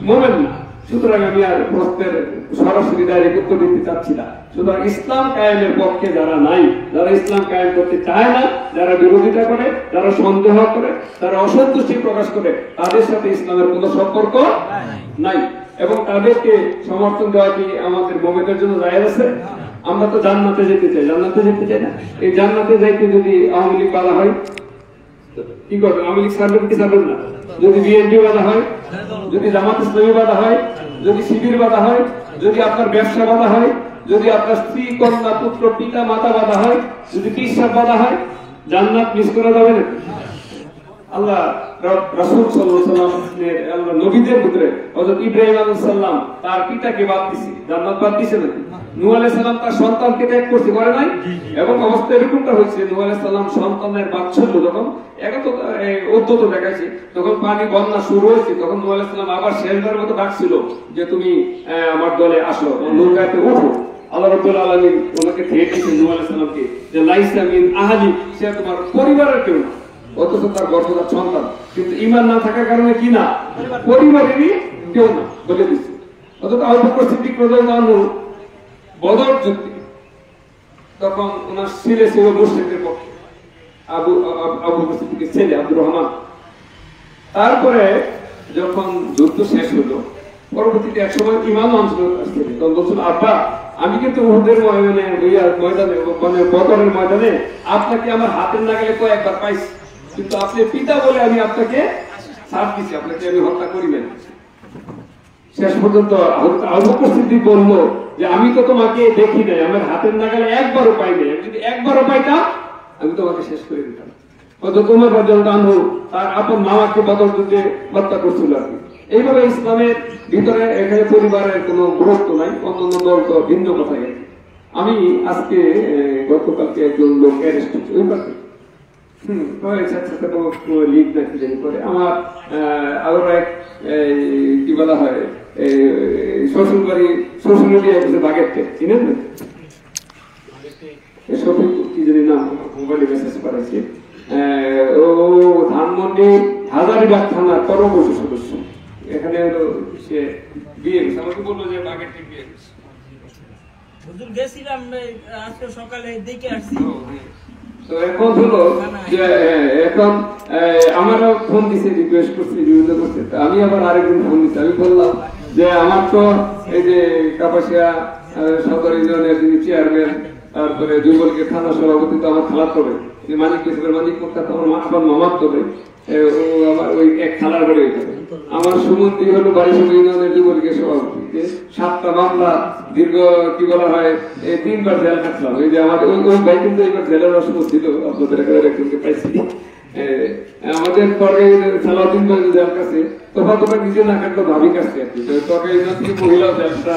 G: মোমেন না। সুতরাং আমি আর প্রশ্নের সরাসরি ডাইরেক্ট উত্তর দিতে চাচ্ছি না। সুতরাং ইসলাম কায়েমের পক্ষে যারা নাই, যারা ইসলাম কায়েম করতে চায় না, যারা বিরোধিতা করে, যারা সন্দেহ করে, যারা অসন্তুষ্টি প্রকাশ করে, তাদের সাথে ইসলামের কোনো সম্পর্ক নাই। এবং তাদেরকে সমর্থন দেওয়া কি আমাদের মুমিনদের জন্য জায়েজ আছে? আমরা তো জান্নাতে যেতে চাই, জান্নাতে যেতে চাই না? এই জান্নাতে যাইতে যদি আওয়ামী লীগ বাধা হয় কি করবে? আওয়ামী লীগ ছাড়বেন কি ছাড়বেন না? যদি বিএনপি বাধা হয়, যদি জামাত ইসলামী বাধা হয়, যদি শিবির বাধা হয়, যদি আপনার ব্যবসা বাধা হয়, যদি আপনার স্ত্রী কন্যা পুত্র পিতা মাতা বাধা হয়, যদি পিসাব বাধা হয়, জান্নাত মিস করা যাবে না? আল্লাহ রাসূল সাল্লাল্লাহু আলাইহি ওয়াসাল্লামের আল্লাহ নবীদের ভিতরে হযরত ইব্রাহিম আলাইহিস সালাম তার পিতাকে বাদ দিয়েছে, জান্নাত বাদ দিয়েছে নাকি? নূহ আলাইহিস সালাম তার সন্তানকে ত্যাগ করতে পারে নাই? এবং অবস্থা এরকমটা হয়েছে, নূহ আলাইহিস সালাম সন্তানের বাৎসল্য যখন উদ্যত দেখাইছে, তখন পানি বন্যা শুরু হয়েছে, তখন নূহ আলাইহিস সালাম আবার শেষবারের মতো ডাকছিল যে তুমি আমার দলে আসো, নৌকাতে ওঠো। আল্লাহ রাব্বুল আলামিন ওনাকে ঠেকে দিয়েছেন নূহ আলাইহিস সালামকে যে লাইসা মিন আহলি, সে তোমার পরিবারের কেউ না, অথচ তার গর্ভজাত সন্তান। কিন্তু ঈমান না থাকার কারণে কি না পরিবারেরই কেউ না বলে দিচ্ছে। অথচ আবু বকর সিদ্দিক রাদিয়াল্লাহু আনহু বদর যুদ্ধে তখন ওনার ছেলে ছিল মুশরিকদের পক্ষে, আবু বকর সিদ্দিকের ছেলে আব্দুর রহমান। তারপরে যখন যুদ্ধ শেষ হলো, পরবর্তীতে এক সময় ইমাম আনছিল, তখন বলছিল আব্বা আমি কিন্তু উহুদের ময়দানে মানে বদরের ময়দানে আপনাকে আমার হাতের নাগালে কয়েকবার পাইছি, কিন্তু আপনি পিতা বলে আমি আপনাকে ছাড় দিচ্ছি, আপনাকে আমি হত্যা করিবেন। শেষ পর্যন্ত আবু বকর সিদ্দিক বলল যে আমি তো তোমাকে দেখি নাই, আমার হাতের নাগালে একবারও পাই নাই, আমি যদি একবারও পাইতাম আমি তোমাকে শেষ করে দিতাম। হযরত ওমর রাদিয়াল্লাহু আনহু তার আপন মামাকে বদর যুদ্ধে হত্যা করছিল আর কি। এইভাবে ইসলামের ভিতরে এখানে পরিবারের কোনো গুরুত্ব নাই, অন্যান্য দল তো ভিন্ন কথাই। আমি আজকে গতকালকে একজন লোক অ্যারেস্ট হচ্ছে ওই পাশে লিগ নাকি জানি করে, আমার আরো এক কি বলা হয় শ্বশুর বাড়ি শ্বশুর বাগের থেকে চিনেন না, শফিক কি জানি নাম, মোবাইলে মেসেজ পাঠাইছে। ও ধানমন্ডি হাজারীবাগ থানার পরবর্তী সদস্য, এখানে সে বিয়ে গেছে, আমাকে বললো যে বাগের থেকে বিয়ে গেছে।
H: গেছিলাম আজকে সকালে দেখে আসছি।
G: তো এখন হলো যে এখন আমারও ফোন দিছে, রিকোয়েস্ট করছে, বিভিন্ন করছে। আমি আবার আরেকদিন ফোন দিচ্ছি, আমি বললাম যে আমার তো এই যে কাপাসিয়া সদর ইউনিয়নের যিনি চেয়ারম্যান, তারপরে যুবলীগের থানা সভাপতি তো আমার খালাতো ভাই, যে মানিক পেশাবের মানিক মুক্তা আমার আবার মামার তবে ও আমার ওই এক খালার বাড়ি ওইখানে। আমার সুমন্ত্রী হলো বারিশাল ইউনিয়নের যুবলীগের সভাপতি। 7টা মামলা দীর্ঘ কি বলা হয় 3বার জেল খাটলাম। ওই যে আমাদের ওই ভাই কিন্তু এইবার জেলের অসুখ ছিল, আপনাদের একজনকে পাইছি। আমাদের সালাউদ্দিন জেল কাছে তোফা নিজে না কাটলো ভাবি কাছে আর কি তবে মহিলা ব্যবসা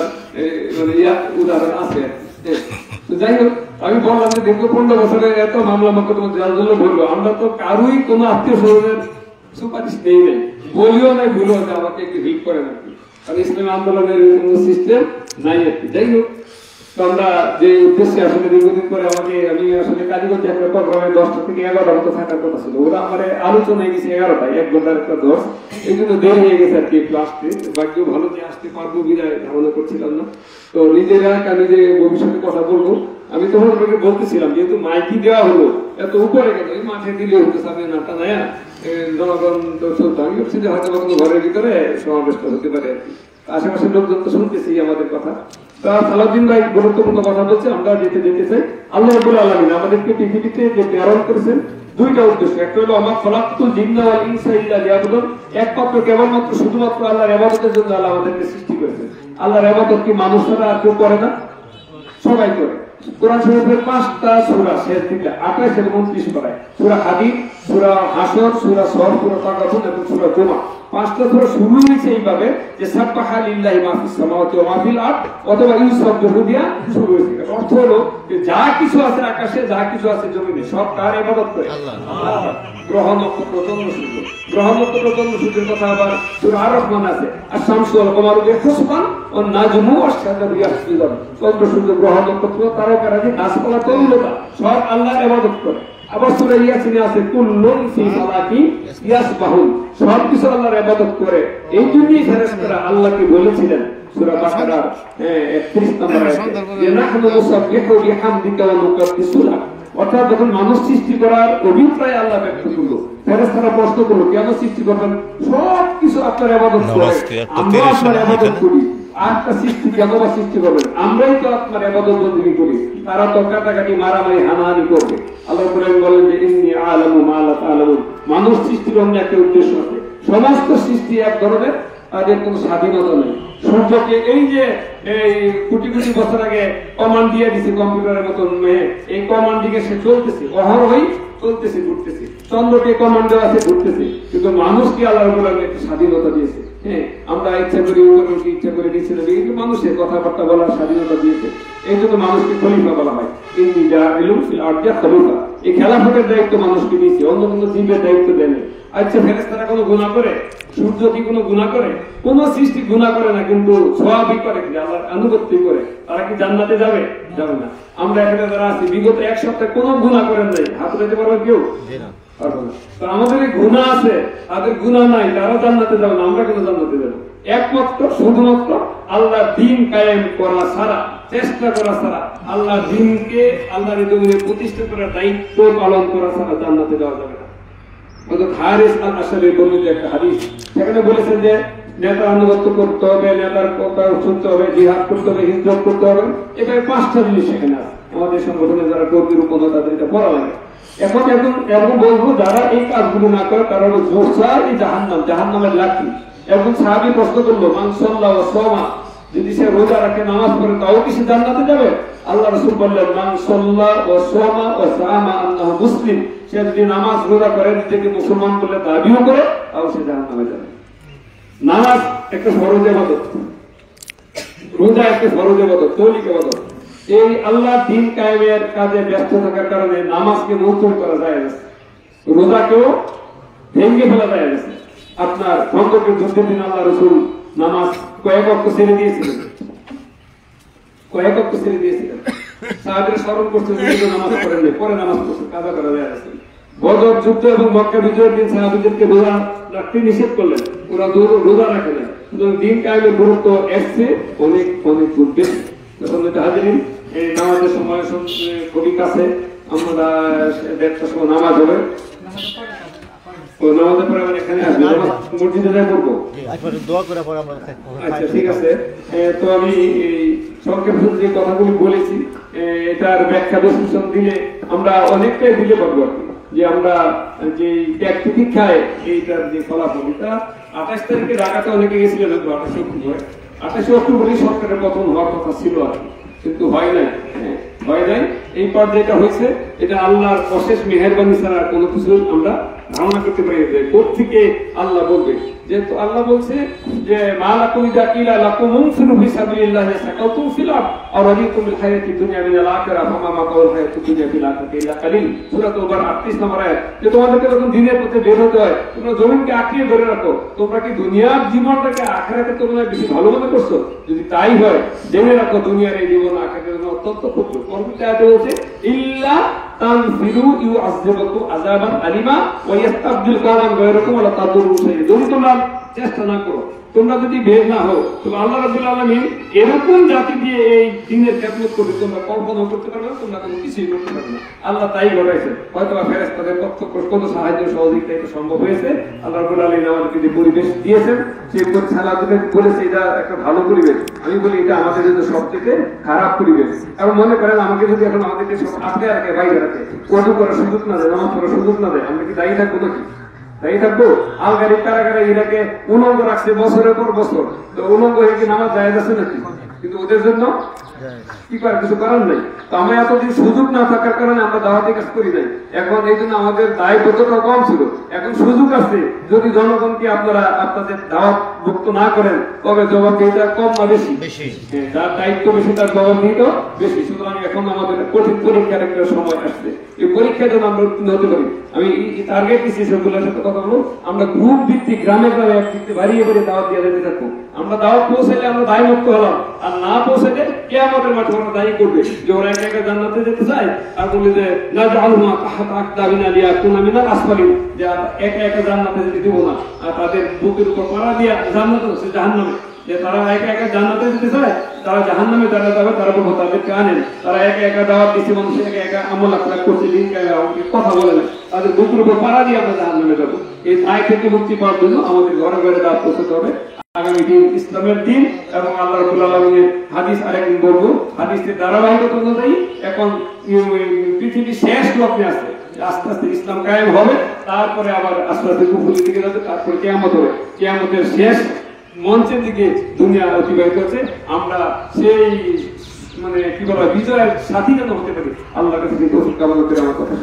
G: মানে উদাহরণ আছে। যাই হোক আমি বললাম যে দীর্ঘ 15 বছরে এত মামলা মোকদ্দমা জেল জন্য বললো, আমরা তো কারোই কোনো আত্মীয় স্বজনের সুপারিশ নেই নাই, বলিও নাই, ভুলও যে আমাকে একটু হেল্প করেন আর কি, কারণ ইসলামী আন্দোলনের কোনো সিস্টেম নাই আর কি। যাই হোক আমরা যে উদ্দেশ্যে আসলে দীর্ঘদিন পরে আমি আসলে কাজীগঞ্জ একটা প্রোগ্রামে 10টা থেকে 11টা মতো থাকার কথা ছিল, ওরা আমার আলোচনায় গেছে 11টায়, 1 ঘন্টার একটা দোষ, এই জন্য দেরি হয়ে গেছে আর কি একটু আসতে। বাকিও ভালো যে আসতে পারবো বিদায় ধারণা করছিলাম না। তো নিজের এলাকা নিজে ভবিষ্যতে কথা বলবো। আমি তখন বলতেছিলাম যেহেতু মাইকি দেওয়া হলো এত উপরে গেল, এই মাঠে দিলে হতো সামনে নাটা নেয় জনগণ তো চলতো। আমি ভাবছি যে হয়তো কোনো ঘরের ভিতরে সমাবেশটা হতে পারে আর কি, আশেপাশের লোকজন তো শুনতেছি আমাদের কথা। সালাউদ্দিন ভাই গুরুত্বপূর্ণ কথা বলছে, আমরা যেতে চাই। আল্লাহ রাব্বুল আলামিন আমাদেরকে পৃথিবীতে যে প্রেরণ করেছেন 2টা উদ্দেশ্য, একটা হলো আমা খলাকতুল জিন্না ওয়াল ইনসা ইল্লা লিয়াবুদুন, একমাত্র কেবলমাত্র শুধুমাত্র আল্লাহর ইবাদতের জন্য আল্লাহ আমাদেরকে সৃষ্টি করেছেন। আল্লাহর ইবাদত কি মানুষরা আর কেউ করে না? সবাই করে। কোরআন শরীফের 5টা সূরা শেষ থেকে 28 এবং 29 পারায়, সূরা হাদীদ, সূরা হাসর, সূরা সফ, সূরা তাগাবুন এবং সূরা জুমা, 5টা সূরা শুরু হয়েছে এইভাবে যে সাব্বাহা লিল্লাহি মা ফিস সামাওয়াতি ওয়া মা ফিল আরদ, অথবা ইউসাব্বিহু দিয়া শুরু হয়েছে। অর্থ হলো যে যা কিছু আছে আকাশে, যা কিছু আছে জমিনে, সব কার ইবাদত করে? আল্লাহ। গ্রহ নক্ষত্র চন্দ্র সূর্য, গ্রহ নক্ষত্র চন্দ্র সূর্যের কথা আবার সূরা আর-রহমান আছে, আশ-শামসু ওয়াল কমারু বিহুসবান ওয়ান নাজমু ওয়াশ-শাজারু ইয়াসজুদান, চন্দ্র সূর্য গ্রহ নক্ষত্র তারকারাজি গাছপালা তরুলতা সব আল্লাহর ইবাদত করে। আবার সূরা ইয়াসিনে আছে কুল্লুন ফি ফালাকি ইয়াসবাহুন, সব কিছু আল্লাহর ইবাদত করে। এই জন্যই ফেরেশতারা আল্লাহকে বলেছিলেন সূরা বাকারার 31 নম্বর আয়াতে যে নাহনু নুসাব্বিহু বিহামদিকা ওয়া নুকাদ্দিসু লাক, অর্থাৎ যখন মানুষ সৃষ্টি করার অভিপ্রায় আল্লাহ ব্যক্ত করলো, ফেরেশতারা প্রশ্ন করলো কেন সৃষ্টি করবেন? সব কিছু আপনার ইবাদত করে, আমরা আপনার ইবাদত করি, আটটা সৃষ্টি কেন বা সৃষ্টি করবেন? আমরাই তো আপনার ইবাদত বন্দেগী করি। তারা তো কাটাকাটি মারামারি হানাহানি করবে। আল্লাহ বলেন যে ইন্নী আ'লামু মা লা তা'লামুন, মানুষ সৃষ্টির অন্য একটা উদ্দেশ্য আছে। সমস্ত সৃষ্টি এক ধরনের, তাদের কোনো স্বাধীনতা নেই। সূর্যকে এই যে কোটি কোটি বছর আগে কমান্ড দিয়ে দিছে কম্পিউটারের মতন, এই কমান্ড দিকে সে চলতেছে, অহরহই চলতেছে, ঘুরতেছে। চন্দ্রকে কমান্ড দেওয়া আছে, ঘুরতেছে। কিন্তু মানুষকে আল্লাহ রাব্বুল আলামিন একটা স্বাধীনতা দিয়েছে। হ্যাঁ, আমরা ইচ্ছা করি ইচ্ছা করে দিচ্ছি না, কিন্তু মানুষের কথাবার্তা বলার স্বাধীনতা দিয়েছে। এই জন্য মানুষকে খলিফা বলা হয়। ইন্নী জাইলুন ফিল আরদি খলিফা, এই খেলাফতের দায়িত্ব মানুষকে দিয়েছে, অন্য কোনো জীবের দায়িত্ব দেয় না। আচ্ছা, ফেরেশতারা কোনো গুনাহ করে? সূর্য কি কোনো গুনাহ করে? কোন সৃষ্টি গুনাহ করে না, কিন্তু সওয়াবই করে, আল্লাহর আনুগত্য করে। তারা কি জান্নাতে যাবে? যাবে না। আমরা এখানে যারা আছি বিগত 1 সপ্তাহে কোনো গুনাহ করেন নাই, হাত উঠাতে পারবে কেউ? পারবে না। তো আমাদের এই গুনাহ আছে, তাদের গুনাহ নাই, তারা জান্নাতে যাবে না, আমরা কেন জান্নাতে যাব? একমাত্র শুধুমাত্র আল্লাহর দ্বীন কায়েম করা ছাড়া, চেষ্টা করা ছাড়া, আল্লাহর দ্বীনকে আল্লাহর জমিনে প্রতিষ্ঠা করার দায়িত্ব পালন করা ছাড়া জান্নাতে যাওয়া যাবে না। হারিস আল-আশআরীর বর্ণিত একটা হাদিস, সেখানে বলেছেন যে নেতার আনুগত্য করতে হবে, নেতার কথা শুনতে হবে, জিহাদ করতে হবে, হিজরত করতে হবে। এখানে 5টা জিনিস সেখানে আছে। আমাদের সংগঠনে যারা কর্মীর উপর তাদের এটা পড়া লাগে। এখন বলবো যারা এই কাজগুলো না করে তারা হলো জোরসাই জাহান্নাম, জাহান্নামের লাঠি। এখন সাহাবী প্রশ্ন করলো মান সাল্লাল্লাহু ওয়া সামা, যদি সে রোজা রাখে, নামাজ পড়ে, তাও কি সে জান্নাতে যাবে? আল্লাহ রাসূল বললেন মান সাল্লাল্লাহু ওয়া সামা ওয়া সামা আন্নাহু মুসলিম, সে যদি নামাজ রোজা করে, নিজেকে মুসলমান বলে দাবিও করে, তাও সে জাহান্নামে যাবে। নামাজ একটা ফরজ ইবাদত, রোজা একটা ফরজ ইবাদত, তৌলিক ইবাদত। এই আল্লাহর দ্বীন কায়েমের কাজে ব্যস্ত থাকার কারণে নামাজকে মৌকুফ করা যায় না, রোজাকেও ভেঙে ফেলা যায় না। আপনার খন্দকের যুদ্ধের দিন আল্লাহ রাসূল নামাজ কয়েক ওয়াক্ত ছেড়ে দিয়েছিলেন, সাহাবীরা স্মরণ করছেন নামাজ পড়েন না, পরে নামাজ পড়ছেন, কাজা করা যায় না। বদর যুদ্ধ এবং মক্কা বিজয়ের দিন সাহাবীদেরকে রোজা রাখতে নিষেধ করলেন, ওরা রোজা রাখে না। সুতরাং দ্বীন কায়েমের গুরুত্ব এসছে অনেক অনেক বেশি। হাজিরিন, এই নামাজের সময় খুবই কাছে, আমরা 1:30টার সময় নামাজ হবে। ও নামাজের পরে আবার এখানে আসবে, মসজিদে যাই করবো। আচ্ছা ঠিক আছে। তো আমি সংক্ষেপে যে কথাগুলি বলেছি এটার ব্যাখ্যা বিশ্লেষণ দিলে আমরা অনেকটাই দিতে পারবো আর কি, যে আমরা যে ত্যাগ প্রতীক্ষায় এইটার যে ফলাফল, এটা 28 তারিখে ঢাকাতে অনেকে গেছিলেন, 28 অক্টোবরই সরকারের পতন হওয়ার কথা ছিল আর কি, কিন্তু হয় নাই। এই পর্যায়টা হয়েছে, এটা আল্লাহর অশেষ মেহেরবানি ছাড়া কোনো কিছু আমরা ধারণা করতে পারি না কোত্থেকে আল্লাহ বলবে। যেহেতু আল্লাহ বলছে যে মালাকুম ইযা কিলা লাকুম উনফিরু ফি সাবিলিল্লাহি সাকাতুম ফিল আরদ আও রাদিতুম বিল হায়াতিদ দুনিয়া মিনাল আখিরাহ ফামা মাতাউল হায়াতিদ দুনিয়া ফিল আখিরাতি ইল্লা কালিল। সূরা তাওবার 38 নম্বর আয়াত। যে তোমাদেরকে যখন দিনের পথে বের হতে হয় তোমরা জমিনকে আঁকড়িয়ে ধরে রাখো, তোমরা কি দুনিয়ার জীবনটাকে আখিরাতে তোমরা বেশি ভালো মনে করছো? যদি তাই হয় জেনে রাখো দুনিয়ার এই জীবন আখিরাতের জন্য অত্যন্ত ক্ষুদ্র। পরবর্তী আয়াতে বলছে ইল্লা তানফিরু ইউআযযিবুকুম আযাবান আলিমা ওয়া ইস্তাবদিল কওমান গায়রাকুম ওয়া লা তাদুরু শাইআ। যদি তোমরা চেষ্টা না করো, তোমরা যদি বের না হও, তবে আল্লাহ রাব্বুল আলামিন এরকম জাতি দিয়ে এই দিনের খেদমত করবে তোমরা কল্পনা করতে পারবে না, তোমরা কোনো কিছুই করতে পারবে না। আল্লাহ তাই ঘটাইছেন, হয়তো ফেরেশতাদের পক্ষ কোনো সাহায্য সহযোগিতা এটা সম্ভব হয়েছে। আল্লাহ রাব্বুল আলামিন আমাদেরকে যে পরিবেশ দিয়েছেন সেই পরিচালনা বলেছে এটা একটা ভালো পরিবেশ। আমি বলি এটা আমাদের জন্য সবচেয়ে খারাপ পরিবেশ। এবং মনে করেন আমাকে যদি এখন আমাদেরকে সব আটকে রাখে, বাইরে রাখে, ওয়াজু করার সুযোগ না দেয়, নামাজ পড়ার সুযোগ না দেয়, আমরা কি দায়ী থাকবো নাকি? তাই থাকবো? আলগারি কারাগারে ইরাকে উলঙ্গ রাখছে বছরের পর বছর, তো উলঙ্গ হয়ে কি নামাজ জায়েজ আছে নাকি? কিন্তু ওদের জন্য কি করে, কিছু করার নাই। তো আমরা এতদিন সুযোগ না থাকার কারণে আমরা দাওয়াতি কাজ করি নাই। এখন এই জন্য আমাদের দায়বদ্ধতা কম ছিল, এখন সুযোগ আছে। যদি জনগণকে আপনারা আপনাদের দাওয়াত মুক্ত না করেন তবে জবাবদিহিতা কম না বেশি? যার দায়িত্ব বেশি তার জবাবদিহিতা বেশি। সুতরাং এখন আমাদের কঠিন পরীক্ষার একটা সময় আসছে, এই পরীক্ষার জন্য আমরা উত্তীর্ণ হতে পারি। আমি টার্গেট দিচ্ছি সবগুলোর সাথে কথা বলবো, আমরা গ্রুপ ভিত্তিক গ্রামে গ্রামে একদিকে বাড়িয়ে বাড়িয়ে দাওয়াত দিয়ে যেতে থাকবো। আমরা দাওয়াত পৌঁছাইলে আমরা দায় মুক্ত হলাম, আর না পৌঁছাইলে কে আমাদের মাঠে ওরা দায়ী করবে যে ওরা একা একা জান্নাতে যেতে চায়, আর বলি যে না জাআলহুমা তাহতা আকদামিনা লিয়াকুনা মিনাল আসফালিন, যে একা একা জান্নাতে যেতে দিব না, আর তাদের বুকের উপর পাড়া দিয়ে জান্নাতে হচ্ছে জাহান্নামে। যে তারা একা একা জান্নাতে যেতে চায়, তারা জাহান্নামে যারা যাবে তারা বলবো তাদেরকে আনেন। তারা একা একা দাওয়াত দিচ্ছে, মানুষ একা একা আমল আখলাক করছে, কথা বলে না, তাদের বুকের উপর পাড়া দিয়ে আমরা জাহান্নামে যাবো। এই দায় থেকে মুক্তি পাওয়ার জন্য আমাদের ঘরে ঘরে দাওয়াত পৌঁছাতে হবে। আগামী দিন ইসলামের দিন এবং আল্লাহ রাব্বুল আলামিনের হাদিস আরেকদিন বলবো। হাদিসের ধারাবাহিকতা অনুযায়ী এখন পৃথিবীর শেষ লগ্নে আছে, আস্তে আস্তে ইসলাম কায়েম হবে, তারপরে আবার আস্তে আস্তে কুফুরির দিকে যাবে, তারপরে কিয়ামত হবে। কিয়ামতের শেষ মঞ্চের দিকে দুনিয়া অতিবাহিত হচ্ছে। আমরা সেই মানে কি বলা বিজয়ের সাথী যেন হতে পারি, আল্লাহর কাছে তৌফিক কামনা করে আমার কথা।